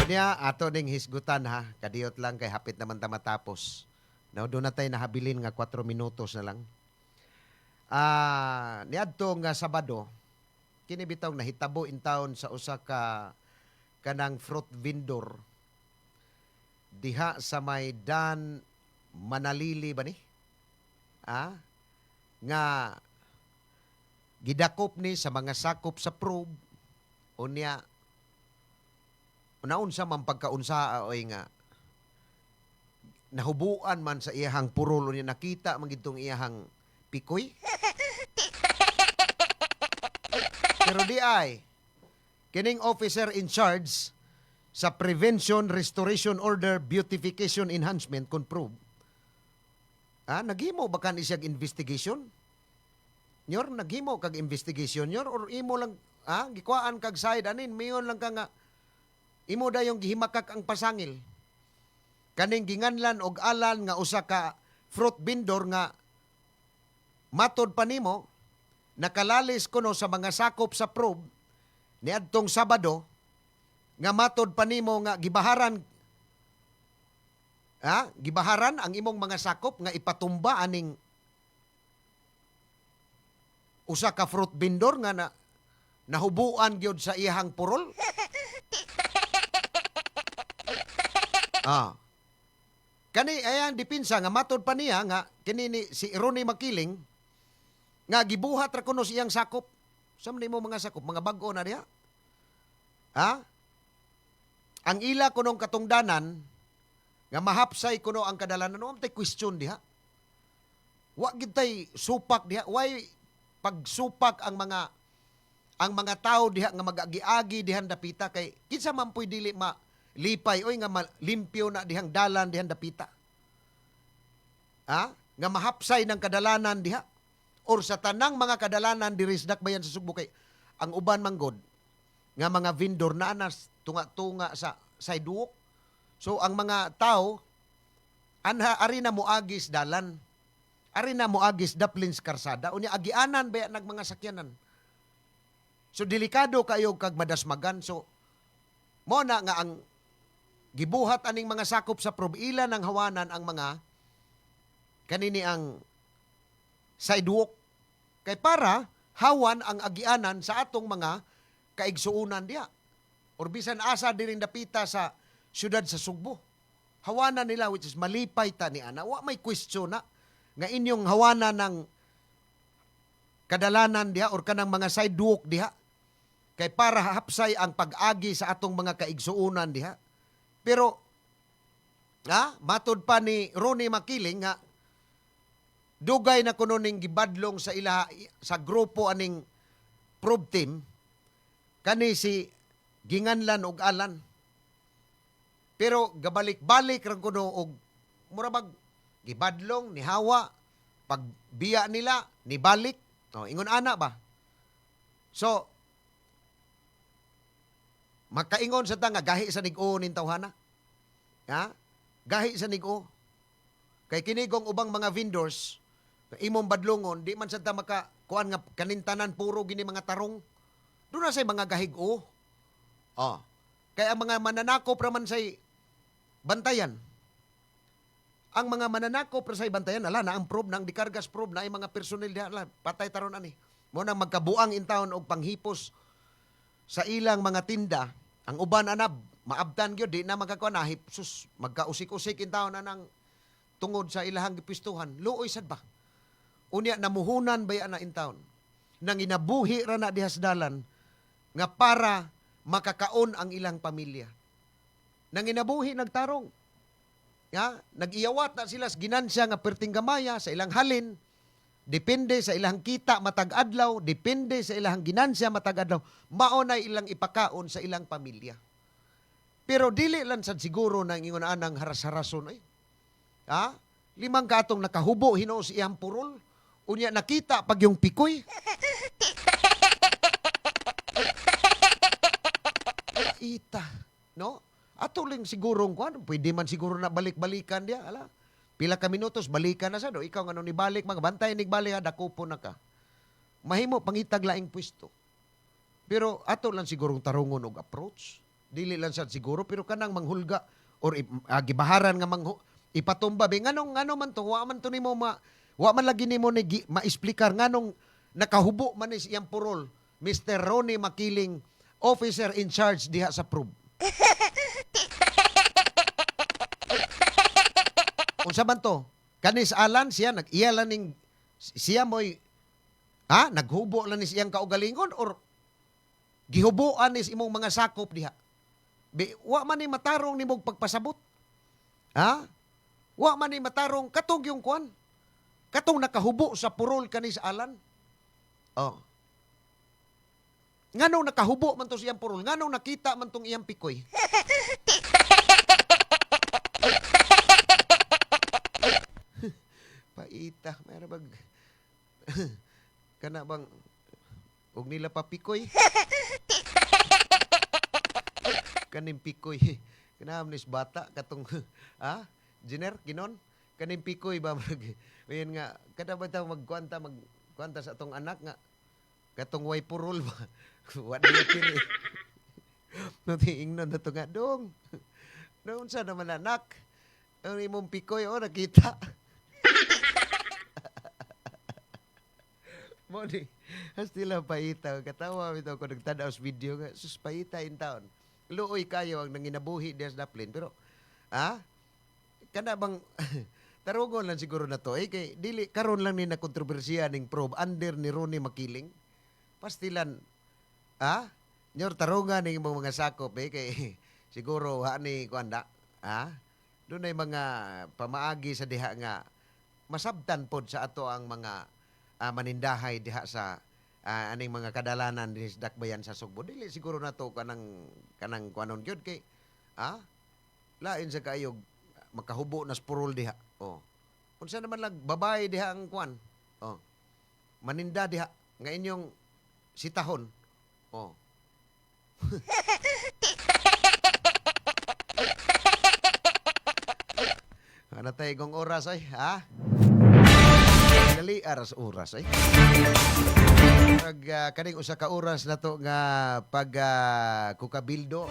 Niya ato ding hisgutan ha, kadiyot lang kay hapit naman ta matapos. Now do na tay nahabilin nga 4 minutos na lang. Niadto nga Sabado kini bitaw nahitabo in town sa usa ka kanang fruit vendor diha sa may Dan Manalili ba ni? Nga gidakop ni sa mga sakop sa probe unya naunsa man pagkaunsa oy nga nahubuan man sa iyahang purol niya nakita man gitong iyahang pikoy. Pero di ay kining officer in charge sa Prevention, Restoration Order, Beautification, Enhancement kung prove. Naghimo ba kan isiyag investigation? Nyor, naghimo kag investigation nyor or imo lang gikuan kag side anin mayon lang ka nga imo dayong gihimakak ang pasangil. Kaning ginganlan og alan nga usa ka fruit vendor nga matod pa nimo nakalalis kuno sa mga sakop sa probe niadtong Sabado nga matod pa nimo nga gibaharan ang imong mga sakop nga ipatumba aning usa ka fruit vendor nga nahubuan gyud sa iyahang purol. Kani ayan dipinsa nga matod pa niya nga kini si Ronnie Makiling nga gibuhat ra kuno siyang sakop. Sa mo mga sakop, mga bag-o na diha. Ang ila kunong katungdanan nga mahapsay kuno ang kadalanan no tay question diha. Wa gid tay supak diha. Why pagsupak ang mga tao diha nga mag-agi-agi dihan dapita kay kinsa man puy dili lipay oy nga limpyo na dihang dalan dihan dapita. Nga mahapsay ng kadalanan diha or sa tanang mga kadalanan diri sa dakbayan sa Sugbo kay ang uban manggod nga mga vendor na anas tunga-tunga sa sidewalk. So ang mga tao ari na moagis dalan. Ari na moagis daplins karsada unya agianan baya nag mga sakyanan. So delikado kayo kag madasmagan. So mo na nga ang gibuhat aning mga sakop sa probilan ng hawanan ang mga kanini ang sidewalk kay para hawan ang agianan sa atong mga kaigsuunan diha or bisan asa diring dapita sa syudad sa Sugbo. Hawanan nila which is malipay ta ni ana. Wa may question na nga inyong hawanan ng kadalanan diha or kanang mga sidewalk diha kay para hapsay ang pag-agi sa atong mga kaigsuunan diha. Pero matod pa ni Ronnie Makiling nga dugay na kuno ning gibadlong sa sa grupo aning probe team kani si ginganlan og alan. Pero gabalik-balik ra kuno og murabag gibadlong ni hawa pagbiya nila ni balik. Ingon ana ba? So makaingon sa tanga gahi sa nig-o nin tawhana. Gahi sa nig-o. Kay kinigong ubang mga vendors imong badlongon di man sa ta makakuan nga kanintanan puro gini mga tarong. Doon na say mga gahig-o. Kay ang mga mananakop ra man say bantayan. Ang mga mananakop ra say bantayan ala na ang probe nang dikargas probe na ay mga personel diha ala patay taron ani. Mo nang magkabuang in town og panghipos sa ilang mga tinda. Ang uban anab, maabdan gyud di na magkakuha na sus magkausik-usik in taon na ng tungod sa ilahang gipistuhan. Luoy sad ba? Unya namuhunan baya na in town. Nang inabuhi ra na dihas dalan nga para makakaon ang ilang pamilya. Nang inabuhi nagtarong. Nag-iyawat na sila sa ginansya nga perting gamaya sa ilang halin. Depende sa ilang kita matag adlaw, depende sa ilang ginansya matag adlaw, mao na ilang ipakaon sa ilang pamilya. Pero dili lang sad siguro nang ingon anang haras-harason ay. Limang katong nakahubo hinuo sa iyang purol, unya nakita pag yung pikoy. Ita, no? Ato lang sigurong kuan, pwede man siguro na balik-balikan dia, ala. Pila ka minutos, balikan na sa do. Ikaw nga ni balik, mga bantay ni balik, dakupo na ka. Mahimo, pangitag laing pwesto. Pero ato lang sigurong tarungon og approach. Dili lang sad siguro, pero kanang manghulga or gibaharan nga ipatumba. Nganong man to, wa man to nimo wa man lagi nimo ni ma-explicar nganong nakahubo man is iyang purol. Mr. Ronnie Makiling, officer in charge diha sa probe. Unsa man to? Kanis alan siya nag-iya lang ning siya moy naghubo lang ni siyang kaugalingon or gihubuan is imong mga sakop diha. Wa man ni matarong nimog pagpasabot. Wa man ni matarong katong yung kwan. Katong nakahubo sa purol kani sa alan. Oh. Nganong nakahubo man to siyang purol? Nganong nakita man tong iyang pikoy? Paita, mayroon bag kana bang og nila pa pikoy? Kaning pikoy. Kanam nis bata katong Jiner ginon kaning pikoy ba mayon nga kada ba taw magkwanta sa atong anak nga katong way purol ba. Wa na kini. No tiingnon na to nga dong. Noon sa naman anak. Ang imong pikoy nakita. Mo ni hastila paita katawa bitaw ko nagtanaw sa video nga sus paita in town. Luoy kayo ang nanginabuhi diya sa Daplin pero kana bang tarugon lang siguro na to kay dili karon lang ni na kontrobersiya ning probe under ni Ronnie Makiling. Pastilan nyor tarungan ning mga sakop kay siguro ni kuanda dunay mga pamaagi sa diha nga masabtan pod sa ato ang mga manindahay diha sa aning mga kadalanan dinhi sa dakbayan sa Sugbo. Dili siguro na to kanang kuanon gyud kay lain sa kayog makahubo na spurol diha. Unsa naman lang babae diha ang kuan. Maninda diha nga inyong sitahon. Ano tayo kong oras ay, Dali aras oras ay. Kaning usa ka oras na to nga kukabildo.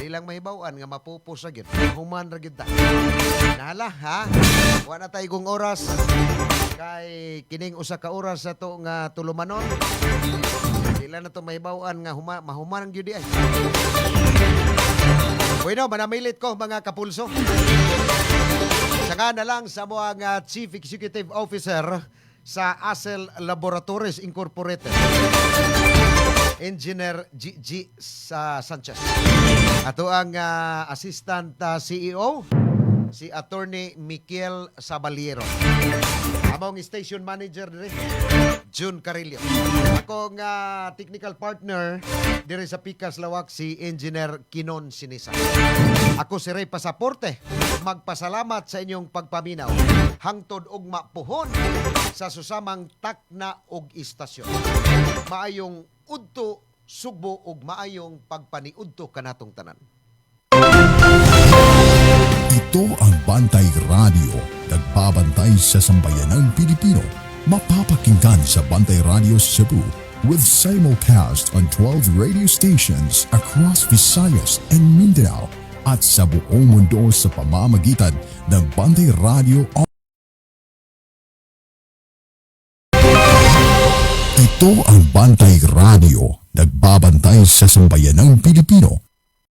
Di lang mahibawan nga mapupos ra gyud. Human ra gyud ta. Nahala Wa na tayo kong oras. Kay kining usa ka oras na to nga tulumanon. Di lang na to mahibawan nga mahuman gyud ay. Bueno, manamilit ko mga kapulso. Saka na lang sa mga Chief Executive Officer sa Acel Laboratories Incorporated, Engineer G. Sanchez. Ato ang Assistant CEO, si Attorney Mikel Sabaliero. Among Station Manager dire, June Carillo. Ako nga technical partner dire sa Pikas Lawak, si Engineer Kinon Sinisa. Ako si Ray Pasaporte. Magpasalamat sa inyong pagpaminaw hangtod og mapuhon sa susamang takna og istasyon. Maayong udto Sugbo og maayong pagpaniudto kanatong tanan. Ito ang Bantay Radio, nagbabantay sa sambayanang Pilipino. Mapapakinggan sa Bantay Radio Cebu with simulcast on 12 radio stations across Visayas and Mindanao at sa buong mundo sa pamamagitan ng Bantay Radio. Ito ang Bantay Radio, nagbabantay sa sambayanang Pilipino.